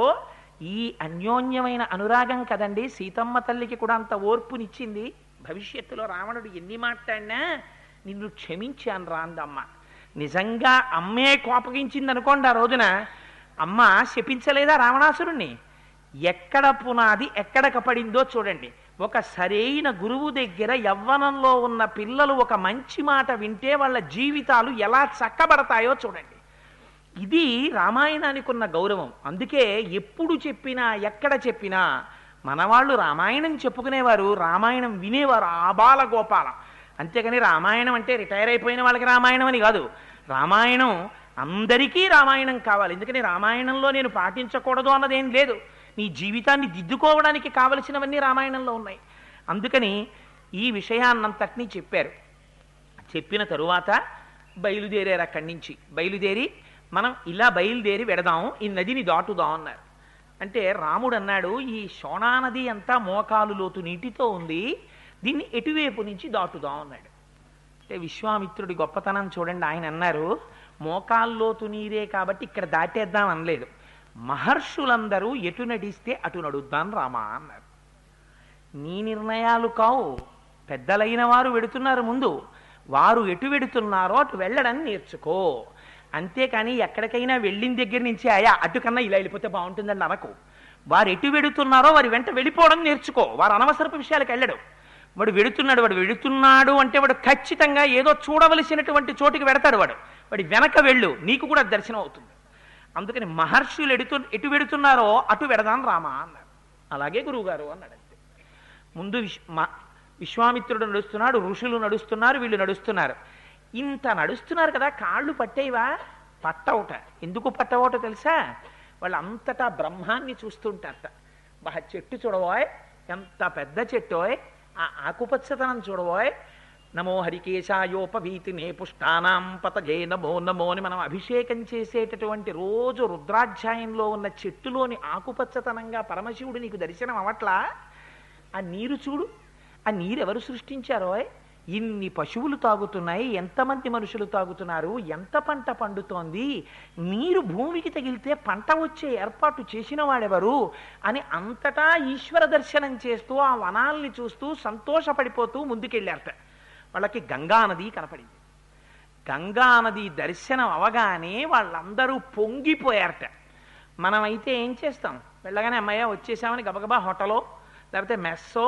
ఈ అన్యోన్యమైన అనురాగం కదండి సీతమ్మ తల్లికి కూడా అంత ఓర్పునిచ్చింది. భవిష్యత్తులో రావణుడు ఎన్ని మాట్లాడినా నిన్ను క్షమించాను రా అందమ్మ. నిజంగా అమ్మే కోపగించింది అనుకోండి, ఆ రోజున అమ్మ శపించలేదా రావణాసురుణ్ణి? ఎక్కడ పునాది ఎక్కడక పడిందో చూడండి. ఒక సరైన గురువు దగ్గర యవ్వనంలో ఉన్న పిల్లలు ఒక మంచి మాట వింటే వాళ్ళ జీవితాలు ఎలా చక్కబడతాయో చూడండి. ఇది రామాయణానికి ఉన్న గౌరవం. అందుకే ఎప్పుడు చెప్పినా ఎక్కడ చెప్పినా మనవాళ్ళు రామాయణం చెప్పుకునేవారు, రామాయణం వినేవారు ఆబాల గోపాల. అంతేకాని రామాయణం అంటే రిటైర్ అయిపోయిన వాళ్ళకి రామాయణం అని కాదు. రామాయణం అందరికీ రామాయణం కావాలి. ఎందుకని రామాయణంలో నేను పాటించకూడదు అన్నదేం లేదు. నీ జీవితాన్ని దిద్దుకోవడానికి కావలసినవన్నీ రామాయణంలో ఉన్నాయి. అందుకని ఈ విషయాన్నంతటినీ చెప్పారు. చెప్పిన తరువాత బయలుదేరారు. అక్కడి నుంచి బయలుదేరి మనం ఇలా బయలుదేరి వెడదాం, ఈ నదిని దాటుదాం అన్నారు. అంటే రాముడు అన్నాడు, ఈ శోణా నది అంతా మోకాలు లోతు నీటితో ఉంది, దీన్ని ఎటువైపు నుంచి దాటుదాం అన్నాడు. అంటే విశ్వామిత్రుడి గొప్పతనం చూడండి. ఆయన అన్నారు, మోకాల్లోతు నీరే కాబట్టి ఇక్కడ దాటేద్దాం అనలేదు. మహర్షులందరూ ఎటు నడిస్తే అటు నడుద్దాం రామా అన్నారు. నీ నిర్ణయాలు కావు, పెద్దలైన వారు వెడుతున్నారు ముందు, వారు ఎటు వెడుతున్నారో అటు వెళ్ళడం నేర్చుకో. అంతేకాని ఎక్కడికైనా వెళ్ళిన దగ్గర నుంచి అయా అటుకన్నా ఇలా వెళ్ళిపోతే బాగుంటుందండి అనకు. వారు ఎటు వెడుతున్నారో వారి వెంట వెళ్ళిపోవడం నేర్చుకో. వారు అనవసరపు విషయాలకు వెళ్ళడు. వాడు వెడుతున్నాడు అంటే వాడు ఖచ్చితంగా ఏదో చూడవలసినటువంటి చోటికి వెడతాడు. వాడి వెనక వెళ్ళు, నీకు కూడా దర్శనం అవుతుంది. అందుకని మహర్షులు ఎటు వెడుతున్నారో అటు వెడదాం రామా అన్నారు. అలాగే గురువుగారు అన్నాడు. అంతే. ముందు విశ్వామిత్రుడు నడుస్తున్నాడు, ఋషులు నడుస్తున్నారు, వీళ్ళు నడుస్తున్నారు. ఇంత నడుస్తున్నారు కదా, కాళ్ళు పట్టేవా? పట్టవుట. ఎందుకు పట్టవుట తెలుసా? వాళ్ళు అంతటా బ్రహ్మాన్ని చూస్తుంటారట. చెట్టు చూడబోయ్, ఎంత పెద్ద చెట్టోయ్, ఆ ఆకుపచ్చతనం చూడబోయ్, నమో హరికేశాయోపవీతినే పుష్టానాం పతజే నమో నమో అని మనం అభిషేకం చేసేటటువంటి రోజు రుద్రాధ్యాయంలో ఉన్న చెట్టులోని ఆకుపచ్చతనంగా పరమశివుడు నీకు దర్శనం అవట్లా? ఆ నీరు చూడు, ఆ నీరు ఎవరు సృష్టించారో? ఇన్ని పశువులు తాగుతున్నాయి, ఎంతమంది మనుషులు తాగుతున్నారు, ఎంత పంట పండుతోంది, నీరు భూమికి తగిలితే పంట వచ్చే ఏర్పాటు చేసిన వాడెవరు అని అంతటా ఈశ్వర దర్శనం చేస్తూ ఆ వనాల్ని చూస్తూ సంతోషపడిపోతూ ముందుకెళ్ళారట. వాళ్ళకి గంగానది కనపడింది. గంగానది దర్శనం అవగానే వాళ్ళందరూ పొంగిపోయారట. మనమైతే ఏం చేస్తాం? వెళ్ళగానే అమ్మయ్య వచ్చేసామని గబగబా హోటలో లేకపోతే మెస్సో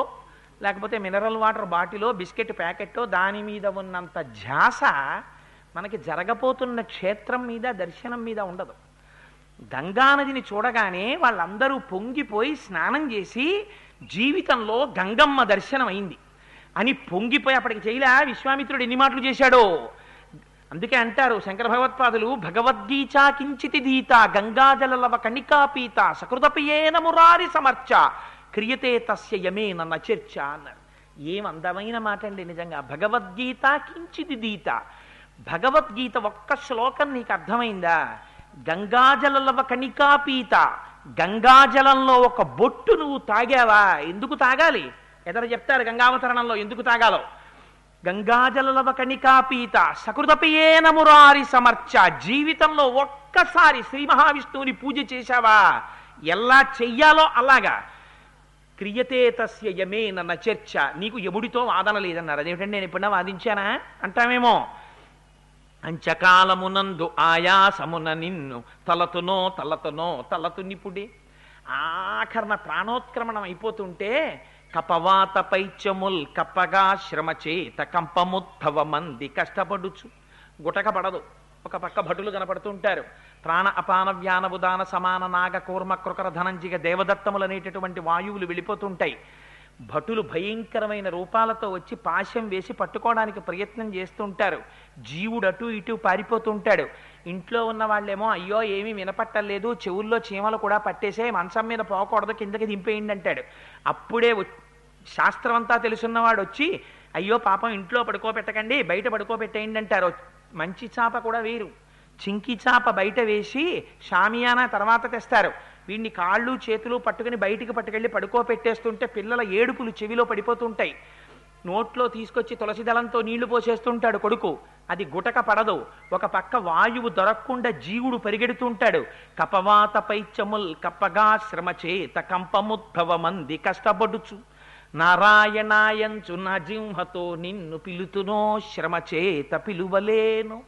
లేకపోతే మినరల్ వాటర్ బాటిలో బిస్కెట్ ప్యాకెట్టో దాని మీద ఉన్నంత ధ్యాస మనకి జరగబోతున్న క్షేత్రం మీద దర్శనం మీద ఉండదు. గంగానదిని చూడగానే వాళ్ళందరూ పొంగిపోయి స్నానం చేసి జీవితంలో గంగమ్మ దర్శనం అయింది అని పొంగిపోయి అప్పటికి చేయలే విశ్వామిత్రుడు ఎన్ని మాటలు చేశాడో. అందుకే అంటారు శంకర భగవత్పాదులు, భగవద్గీత కించితి దీత గంగాజలలవ కణికాపీత సకృతపియేన మురారి సమర్చ క్రియతే తస్య యమేన నచర్చ అన్నారు. ఏం అందమైన మాట అండి నిజంగా. భగవద్గీత కించిది దీత, భగవద్గీత ఒక్క శ్లోకం నీకు అర్థమైందా? గంగాజలలవ కణికాపీత, గంగాజలంలో ఒక బొట్టు నువ్వు తాగావా? ఎందుకు తాగాలి? ఎదరు చెప్తారు గంగావతరణంలో ఎందుకు తాగాలో. గంగాజలలవ కణికాపీత సకృతపియేన మురారి సమర్చ, జీవితంలో ఒక్కసారి శ్రీ మహావిష్ణువుని పూజ చేశావా? ఎలా చెయ్యాలో అలాగా. క్రియతే తస్య యమేన నచర్చ, నీకు యముడితో వాదన లేదన్నారు. అదేమిటంటే నేను ఎప్పుడన్నా వాదించానా అంటామేమో. అంచకాలమునందు ఆయాసమున నిన్ను తలతునో తలతునో తలతు నిపుడే, ఆఖరణ ప్రాణోత్క్రమణం అయిపోతుంటే కపవాత పైత్యముల్ కప్పగా శ్రమ చేత కంపముద్భవ మంది కష్టపడుచు. గుటక పడదు, ఒక పక్క భటులు కనపడుతుంటారు. ప్రాణ అపాన వ్యాన ఉదాన సమాన నాగ కూర్మ కృకర ధనంజిగ దేవదత్తములు అనేటటువంటి వాయువులు వెళ్ళిపోతుంటాయి. భటులు భయంకరమైన రూపాలతో వచ్చి పాశం వేసి పట్టుకోవడానికి ప్రయత్నం చేస్తుంటారు. జీవుడు అటు ఇటు పారిపోతుంటాడు. ఇంట్లో ఉన్న వాళ్ళేమో అయ్యో ఏమీ వినపట్టలేదు, చెవుల్లో చీమలు కూడా పట్టేసే, మంచం మీద పోకూడదు, కిందకి దింపేయండి అంటాడు. అప్పుడే శాస్త్రం అంతా తెలుసున్నవాడు వచ్చి అయ్యో పాపం ఇంట్లో పడుకోబెట్టకండి, బయట పడుకోబెట్టేయండి అంటారు. మంచి చాప కూడా వేరు, చింకి చాప బయట వేసి షామియానా తర్వాత తెస్తారు. వీడిని కాళ్ళు చేతులు పట్టుకుని బయటికి పట్టుకెళ్ళి పడుకోబెట్టేస్తుంటే పిల్లల ఏడుపులు చెవిలో పడిపోతుంటాయి. నోట్లో తీసుకొచ్చి తులసి దళంతో నీళ్లు పోసేస్తుంటాడు కొడుకు. అది గుటక పడదు. ఒక పక్క వాయువు దొరకకుండా జీవుడు పరిగెడుతుంటాడు. కపవాత పైచముల్ కప్పగా శ్రమ చేత కంపముద్భవ మంది కష్టపడుచు, నారాయణాయంచు నా జింహతో నిన్ను పిలుతునో శ్రమ చేత పిలువలేను.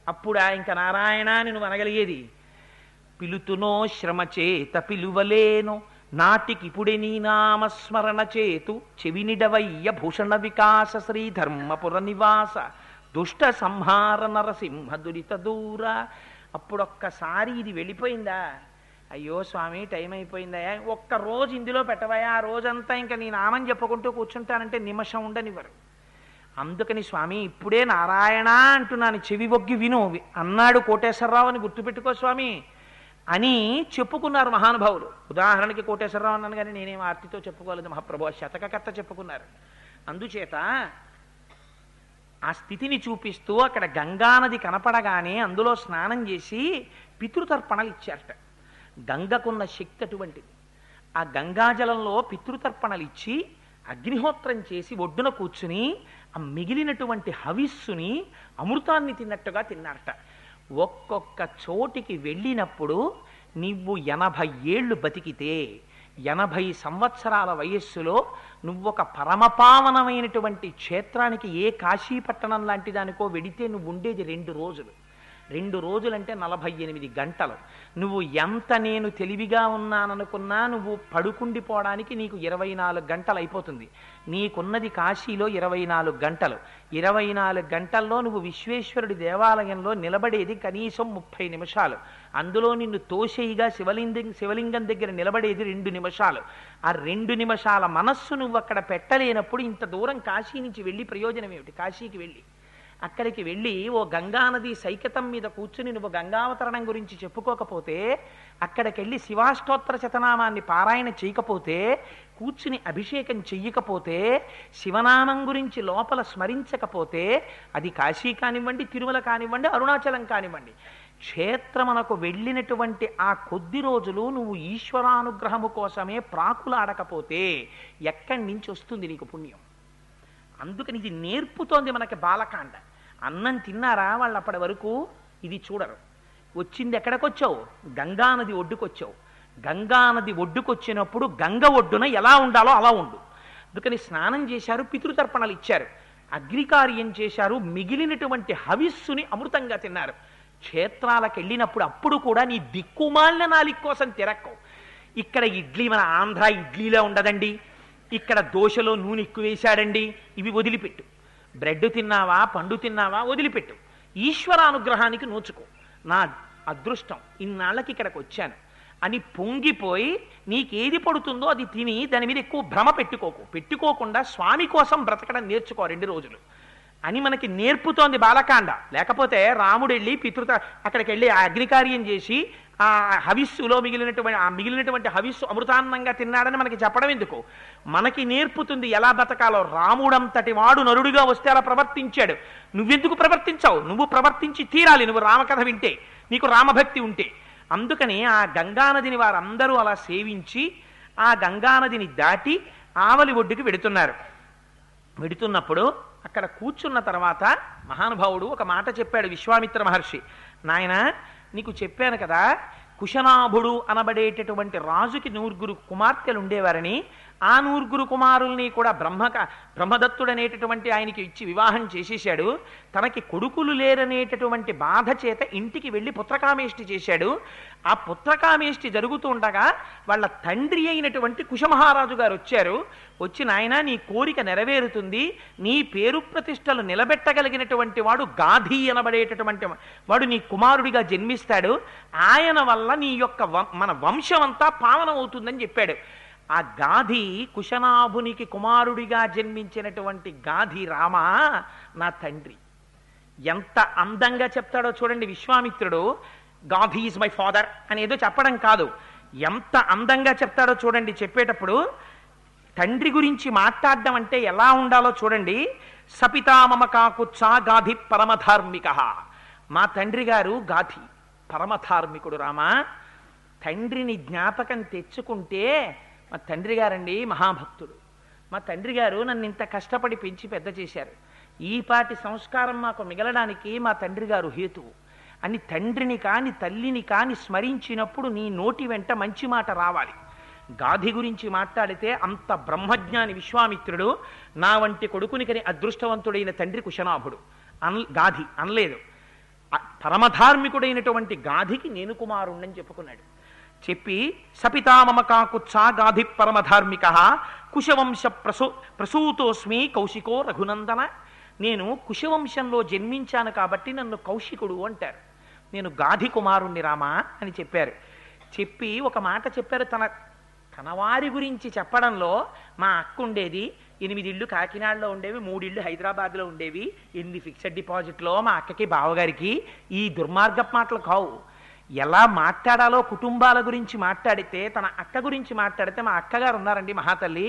అప్పుడు ఇంకా నారాయణ నువ్వు అనగలిగేది. పిలుతునో శ్రమ చేత పిలువలేను, నాటికిపుడే నీ నామస్మరణ చేతు చెవినిడవయ్య భూషణ వికాస శ్రీధర్మపుర నివాస దుష్ట సంహార నరసింహ దురిత దూర. అప్పుడొక్కసారి ఇది వెళ్ళిపోయిందా? అయ్యో స్వామి టైం అయిపోయిందా, ఒక్కరోజు ఇందులో పెట్టవయా, ఆ రోజంతా ఇంకా నీ నామం చెప్పుకుంటూ కూర్చుంటానంటే నిమిషం ఉండనివ్వరు. అందుకని స్వామి ఇప్పుడే నారాయణ అంటున్నాను, చెవి ఒగ్గి విను అన్నాడు కోటేశ్వరరావు అని గుర్తుపెట్టుకో స్వామి అని చెప్పుకున్నారు మహానుభావులు. ఉదాహరణకి కోటేశ్వరరావు అన్నాను కానీ నేనేం ఆర్తితో చెప్పుకోలేదు, మహాప్రభు శతకకర్త చెప్పుకున్నారు. అందుచేత ఆ స్థితిని చూపిస్తూ అక్కడ గంగానది కనపడగానే అందులో స్నానం చేసి పితృతర్పణలు ఇచ్చారట. గంగకున్న శక్తి అటువంటిది. ఆ గంగాజలంలో పితృతర్పణలు ఇచ్చి అగ్నిహోత్రం చేసి ఒడ్డున కూర్చుని ఆ మిగిలినటువంటి హవిస్సుని అమృతాన్ని తిన్నట్టుగా తిన్నారట. ఒక్కొక్క చోటికి వెళ్ళినప్పుడు నువ్వు 80 ఏళ్ళు బతికితే 80 సంవత్సరాల వయస్సులో నువ్వొక పరమపావనమైనటువంటి క్షేత్రానికి ఏ కాశీపట్టణం లాంటి దానికో వెడితే నువ్వు ఉండేది 2 రోజులు. 2 రోజులంటే 48 గంటలు. నువ్వు ఎంత నేను తెలివిగా ఉన్నాననుకున్నా నువ్వు పడుకుండిపోవడానికి నీకు 24 గంటలు అయిపోతుంది. నీకున్నది కాశీలో 24 గంటలు. 24 గంటల్లో నువ్వు విశ్వేశ్వరుడి దేవాలయంలో నిలబడేది కనీసం 30 నిమిషాలు. అందులో నిన్ను తోసేయిగా శివలింగం దగ్గర నిలబడేది 2 నిమిషాలు. ఆ 2 నిమిషాల మనస్సు నువ్వు అక్కడ పెట్టలేనప్పుడు ఇంత దూరం కాశీ నుంచి వెళ్ళి ప్రయోజనం ఏమిటి? కాశీకి వెళ్ళి అక్కడికి వెళ్ళి ఓ గంగానది సైకతం మీద కూర్చుని నువ్వు గంగావతరణం గురించి చెప్పుకోకపోతే, అక్కడికి వెళ్ళి శివాష్టోత్తర శతనామాన్ని పారాయణ చేయకపోతే కూర్చుని అభిషేకం చెయ్యకపోతే, శివనామం గురించి లోపల స్మరించకపోతే, అది కాశీ కానివ్వండి, తిరుమల కానివ్వండి, అరుణాచలం కానివ్వండి, క్షేత్రమునకు వెళ్ళినటువంటి ఆ కొద్ది రోజులు నువ్వు ఈశ్వరానుగ్రహము కోసమే ప్రాకులాడకపోతే ఎక్కడి నుంచి వస్తుంది నీకు పుణ్యం? అందుకని ఇది నేర్పుతోంది మనకి బాలకాండ. అన్నం తిన్నారా వాళ్ళు అప్పటి వరకు? ఇది చూడరు. వచ్చింది ఎక్కడికొచ్చావు? గంగానది ఒడ్డుకొచ్చావు. గంగానది ఒడ్డుకొచ్చినప్పుడు గంగ ఒడ్డున ఎలా ఉండాలో అలా ఉండు. అందుకని స్నానం చేశారు, పితృతర్పణలు ఇచ్చారు, అగ్నికార్యం చేశారు, మిగిలినటువంటి హవిస్సుని అమృతంగా తిన్నారు. క్షేత్రాలకు వెళ్ళినప్పుడు అప్పుడు కూడా నీ దిక్కుమాలిన నాలిక కోసం తిరక్కవు. ఇక్కడ ఇడ్లీ మన ఆంధ్ర ఇడ్లీలో ఉండదండి, ఇక్కడ దోశలో నూనె ఎక్కువ వేశాడండి, ఇవి వదిలిపెట్టు. బ్రెడ్ తిన్నావా, పండు తిన్నావా, వదిలిపెట్టు. ఈశ్వరానుగ్రహానికి నోచుకో. నా అదృష్టం, ఇన్నాళ్ళకి ఇక్కడికి వచ్చాను అని పొంగిపోయి నీకేది పడుతుందో అది తిని దాని మీద ఎక్కువ భ్రమ పెట్టుకోకుండా స్వామి కోసం బ్రతకడం నేర్చుకో 2 రోజులు అని మనకి నేర్పుతోంది బాలకాండ. లేకపోతే రాముడు వెళ్ళి అక్కడికి వెళ్ళి ఆ అగ్నికార్యం చేసి ఆ హవిస్సులో మిగిలినటువంటి హవిస్సు అమృతాన్నంగా తిన్నాడని మనకి చెప్పడం ఎందుకు? మనకి నేర్పుతుంది ఎలా బతకాలో. రాముడంతటి వాడు నరుడిగా వస్తే అలా ప్రవర్తించాడు. నువ్వెందుకు ప్రవర్తించావు? నువ్వు ప్రవర్తించి తీరాలి, నువ్వు రామకథ వింటే, నీకు రామభక్తి ఉంటే. అందుకని ఆ గంగానదిని వారందరూ అలా సేవించి ఆ గంగానదిని దాటి ఆవలి ఒడ్డుకి వెడుతున్నప్పుడు అక్కడ కూర్చున్న తర్వాత మహానుభావుడు ఒక మాట చెప్పాడు. విశ్వామిత్ర మహర్షి, నాయన నీకు చెప్పాను కదా, కుశనాభుడు అనబడేటటువంటి రాజుకి 9 కుమార్తెలు ఉండేవారని, ఆ 9 కుమారుల్ని కూడా బ్రహ్మదత్తుడనేటటువంటి ఆయనకి ఇచ్చి వివాహం చేసేశాడు. తనకి కొడుకులు లేరనేటటువంటి బాధ చేత ఇంటికి వెళ్ళి పుత్రకామేష్టి చేశాడు. ఆ పుత్రకామేష్టి జరుగుతూ ఉండగా వాళ్ళ తండ్రి అయినటువంటి కుశమహారాజు గారు వచ్చారు. వచ్చి, నాయన నీ కోరిక నెరవేరుతుంది, నీ పేరు ప్రతిష్టలు నిలబెట్టగలిగినటువంటి వాడు గాధి అనబడేటటువంటి వాడు నీ కుమారుడిగా జన్మిస్తాడు, ఆయన వల్ల నీ యొక్క మన వంశం అంతా పావనమవుతుందని చెప్పాడు. ఆ గాధి కుశనాభునికి కుమారుడిగా జన్మించినటువంటి గాధి రామ నా తండ్రి. ఎంత అందంగా చెప్తాడో చూడండి విశ్వామిత్రుడు. గాధి ఈజ్ మై ఫాదర్ అనేదో చెప్పడం కాదు, ఎంత అందంగా చెప్తాడో చూడండి. చెప్పేటప్పుడు తండ్రి గురించి మాట్లాడడం అంటే ఎలా ఉండాలో చూడండి. సపితామమ కాకుత్సా గాధి పరమధార్మిక. మా తండ్రి గారు గాధి పరమధార్మికుడు రామ. తండ్రిని జ్ఞాపకం తెచ్చుకుంటే, మా తండ్రి గారండి మహాభక్తుడు, మా తండ్రి గారు నన్ను ఇంత కష్టపడి పెంచి పెద్ద చేశారు, ఈపాటి సంస్కారం మాకు మిగలడానికి మా తండ్రి గారు హేతువు అని తండ్రిని కాని తల్లిని కాని స్మరించినప్పుడు నీ నోటి వెంట మంచి మాట రావాలి. గాధి గురించి మాట్లాడితే అంత బ్రహ్మజ్ఞాని విశ్వామిత్రుడు, నా వంటి కొడుకునికని అదృష్టవంతుడైన తండ్రి కుశనాభుడు గాధి అనలేదు. పరమధార్మికుడైనటువంటి గాధికి నేను కుమారుణ్ణని చెప్పుకున్నాడు. చెప్పి సపితామమ కాకుత్సా గాధి పరమధార్మిక కుశవంశ ప్రసూతోస్మి కౌశికో రఘునందన. నేను కుశవంశంలో జన్మించాను కాబట్టి నన్ను కౌశికుడు అంటారు, నేను గాధి కుమారుణ్ణి రామా అని చెప్పారు. చెప్పి ఒక మాట చెప్పారు. తన వారి గురించి చెప్పడంలో, మా అక్క ఉండేది 8 ఇళ్ళు కాకినాడలో ఉండేవి, 3 ఇళ్ళు హైదరాబాద్లో ఉండేవి, 8 ఫిక్స్డ్ డిపాజిట్లో మా అక్కకి బావగారికి. ఈ దుర్మార్గపు మాటలు కావు. ఎలా మాట్లాడాలో కుటుంబాల గురించి మాట్లాడితే, తన అక్క గురించి మాట్లాడితే, మా అక్కగారు ఉన్నారండి మహాతల్లి,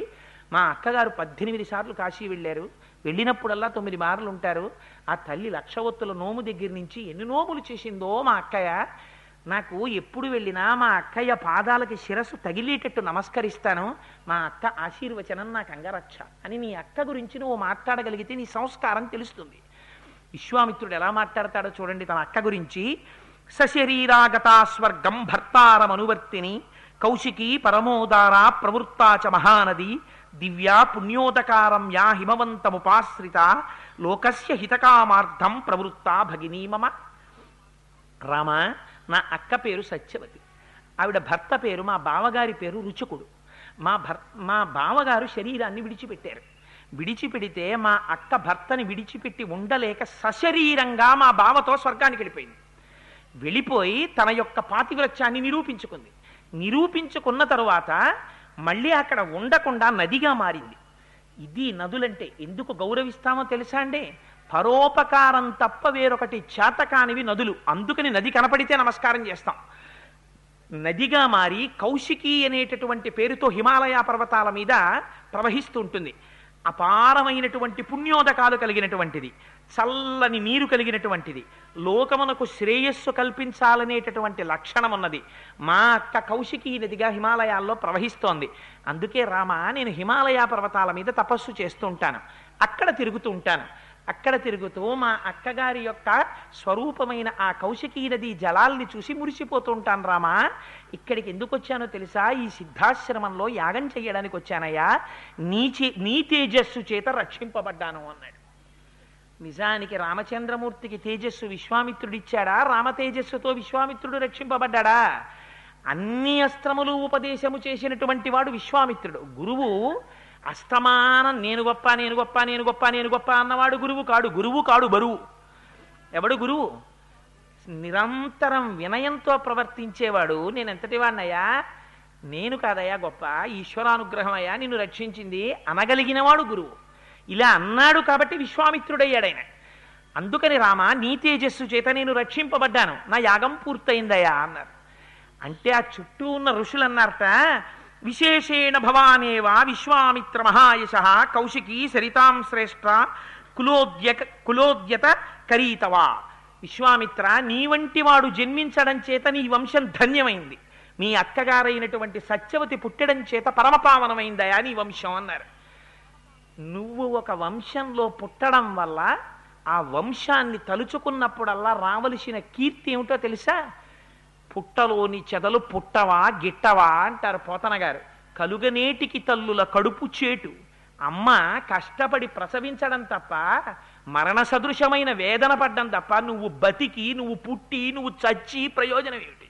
మా అక్కగారు 18 సార్లు కాశీ వెళ్ళారు, వెళ్ళినప్పుడల్లా 9 మార్లు ఉంటారు. ఆ తల్లి 1,00,000 ఒత్తుల నోము దగ్గర నుంచి ఎన్ని నోములు చేసిందో మా అక్కయ్య. నాకు ఎప్పుడు వెళ్ళినా మా అక్కయ్య పాదాలకి శిరస్సు తగిలేటట్టు నమస్కరిస్తాను, మా అక్క ఆశీర్వచనం నాకు అంగరక్ష అని నీ అక్క గురించి నువ్వు మాట్లాడగలిగితే నీ సంస్కారం తెలుస్తుంది. విశ్వామిత్రుడు ఎలా మాట్లాడతాడో చూడండి తన అక్క గురించి. సశరీరాగతా స్వర్గం భర్తారమనువర్తిని కౌశికీ పరమోదారా ప్రవృత్తాచ మహానది దివ్యా పుణ్యోదకారం యా హిమవంతముపాశ్రిత లోకస్య హితకామార్థం ప్రవృత్తా భగినీ మమ. రామ, నా అక్క పేరు సత్యవతి, ఆవిడ భర్త పేరు, మా బావగారి పేరు రుచకుడు. మా బావగారు శరీరాన్ని విడిచిపెట్టారు. విడిచిపెడితే మా అక్క భర్తని విడిచిపెట్టి ఉండలేక సశరీరంగా మా బావతో స్వర్గానికి వెళ్ళిపోయింది. వెళ్ళిపోయి తన యొక్క పాతివ్రత్యాన్ని నిరూపించుకున్న తరువాత మళ్ళీ అక్కడ ఉండకుండా నదిగా మారింది. ఇది నదులంటే ఎందుకు గౌరవిస్తామో తెలుసా అండి? పరోపకారం తప్ప వేరొకటి చేతకానివి నదులు. అందుకని నది కనపడితే నమస్కారం చేస్తాం. నదిగా మారి కౌశికి అనేటటువంటి పేరుతో హిమాలయ పర్వతాల మీద ప్రవహిస్తూ ఉంటుంది. అపారమైనటువంటి పుణ్యోదకాలు కలిగినటువంటిది, చల్లని నీరు కలిగినటువంటిది, లోకమునకు శ్రేయస్సు కల్పించాలనేటటువంటి లక్షణం ఉన్నది. మా అక్క కౌశికీ నదిగా హిమాలయాల్లో ప్రవహిస్తోంది. అందుకే రామ, నేను హిమాలయ పర్వతాల మీద తపస్సు చేస్తూ ఉంటాను, అక్కడ తిరుగుతూ ఉంటాను. అక్కడ తిరుగుతూ మా అక్కగారి యొక్క స్వరూపమైన ఆ కౌశికీ నది జలాల్ని చూసి మురిసిపోతూ ఉంటాను. రామా, ఇక్కడికి ఎందుకు వచ్చానో తెలుసా? ఈ సిద్ధాశ్రమంలో యాగం చెయ్యడానికి వచ్చానయ్యా. నీ తేజస్సు చేత రక్షింపబడ్డాను అన్నాడు. నిజానికి రామచంద్రమూర్తికి తేజస్సు విశ్వామిత్రుడిచ్చాడా? రామ తేజస్సుతో విశ్వామిత్రుడు రక్షింపబడ్డాడా? అన్ని అస్త్రములు ఉపదేశము చేసినటువంటి వాడు విశ్వామిత్రుడు. గురువు అస్తమానం నేను గొప్ప, నేను గొప్ప, నేను గొప్ప, నేను గొప్ప అన్నవాడు గురువు కాడు. గురువు కాడు బరువు. ఎవడు గురువు? నిరంతరం వినయంతో ప్రవర్తించేవాడు. నేను ఎంతటి వాడినయ్యా? నేను కాదయ్యా గొప్ప, ఈశ్వరానుగ్రహం అయ్యా నిన్ను రక్షించింది అనగలిగినవాడు గురువు. ఇలా అన్నాడు కాబట్టి విశ్వామిత్రుడయ్యాడైన. అందుకని రామ, నీ తేజస్సు చేత నేను రక్షింపబడ్డాను, నా యాగం పూర్తయిందయ్యా అన్నారు. అంటే ఆ చుట్టూ ఉన్న ఋషులు అన్నారట, విశేషేణ భవానేవా విశ్వామిత్ర మహాయశ కౌశికీ సరితాం శ్రేష్ఠ కులోద్యత కరీతవా. విశ్వామిత్ర, నీ వంటి వాడు జన్మించడం చేత నీ వంశం ధన్యమైంది. మీ అక్కగారైనటువంటి సత్యవతి పుట్టడం చేత పరమపావనమైందయా నీ వంశం అన్నారు. నువ్వు ఒక వంశంలో పుట్టడం వల్ల ఆ వంశాన్ని తలుచుకున్నప్పుడల్లా రావలసిన కీర్తి ఏమిటో తెలుసా? పుట్టలోని చెదలు పుట్టవా గిట్టవా అంటారు పోతన గారు. కలుగనేటికి తల్లుల కడుపు చేటు. అమ్మ కష్టపడి ప్రసవించడం తప్ప, మరణ సదృశమైన వేదన పడ్డం తప్ప, నువ్వు బతికి, నువ్వు పుట్టి, నువ్వు చచ్చి ప్రయోజనం ఏమిటి?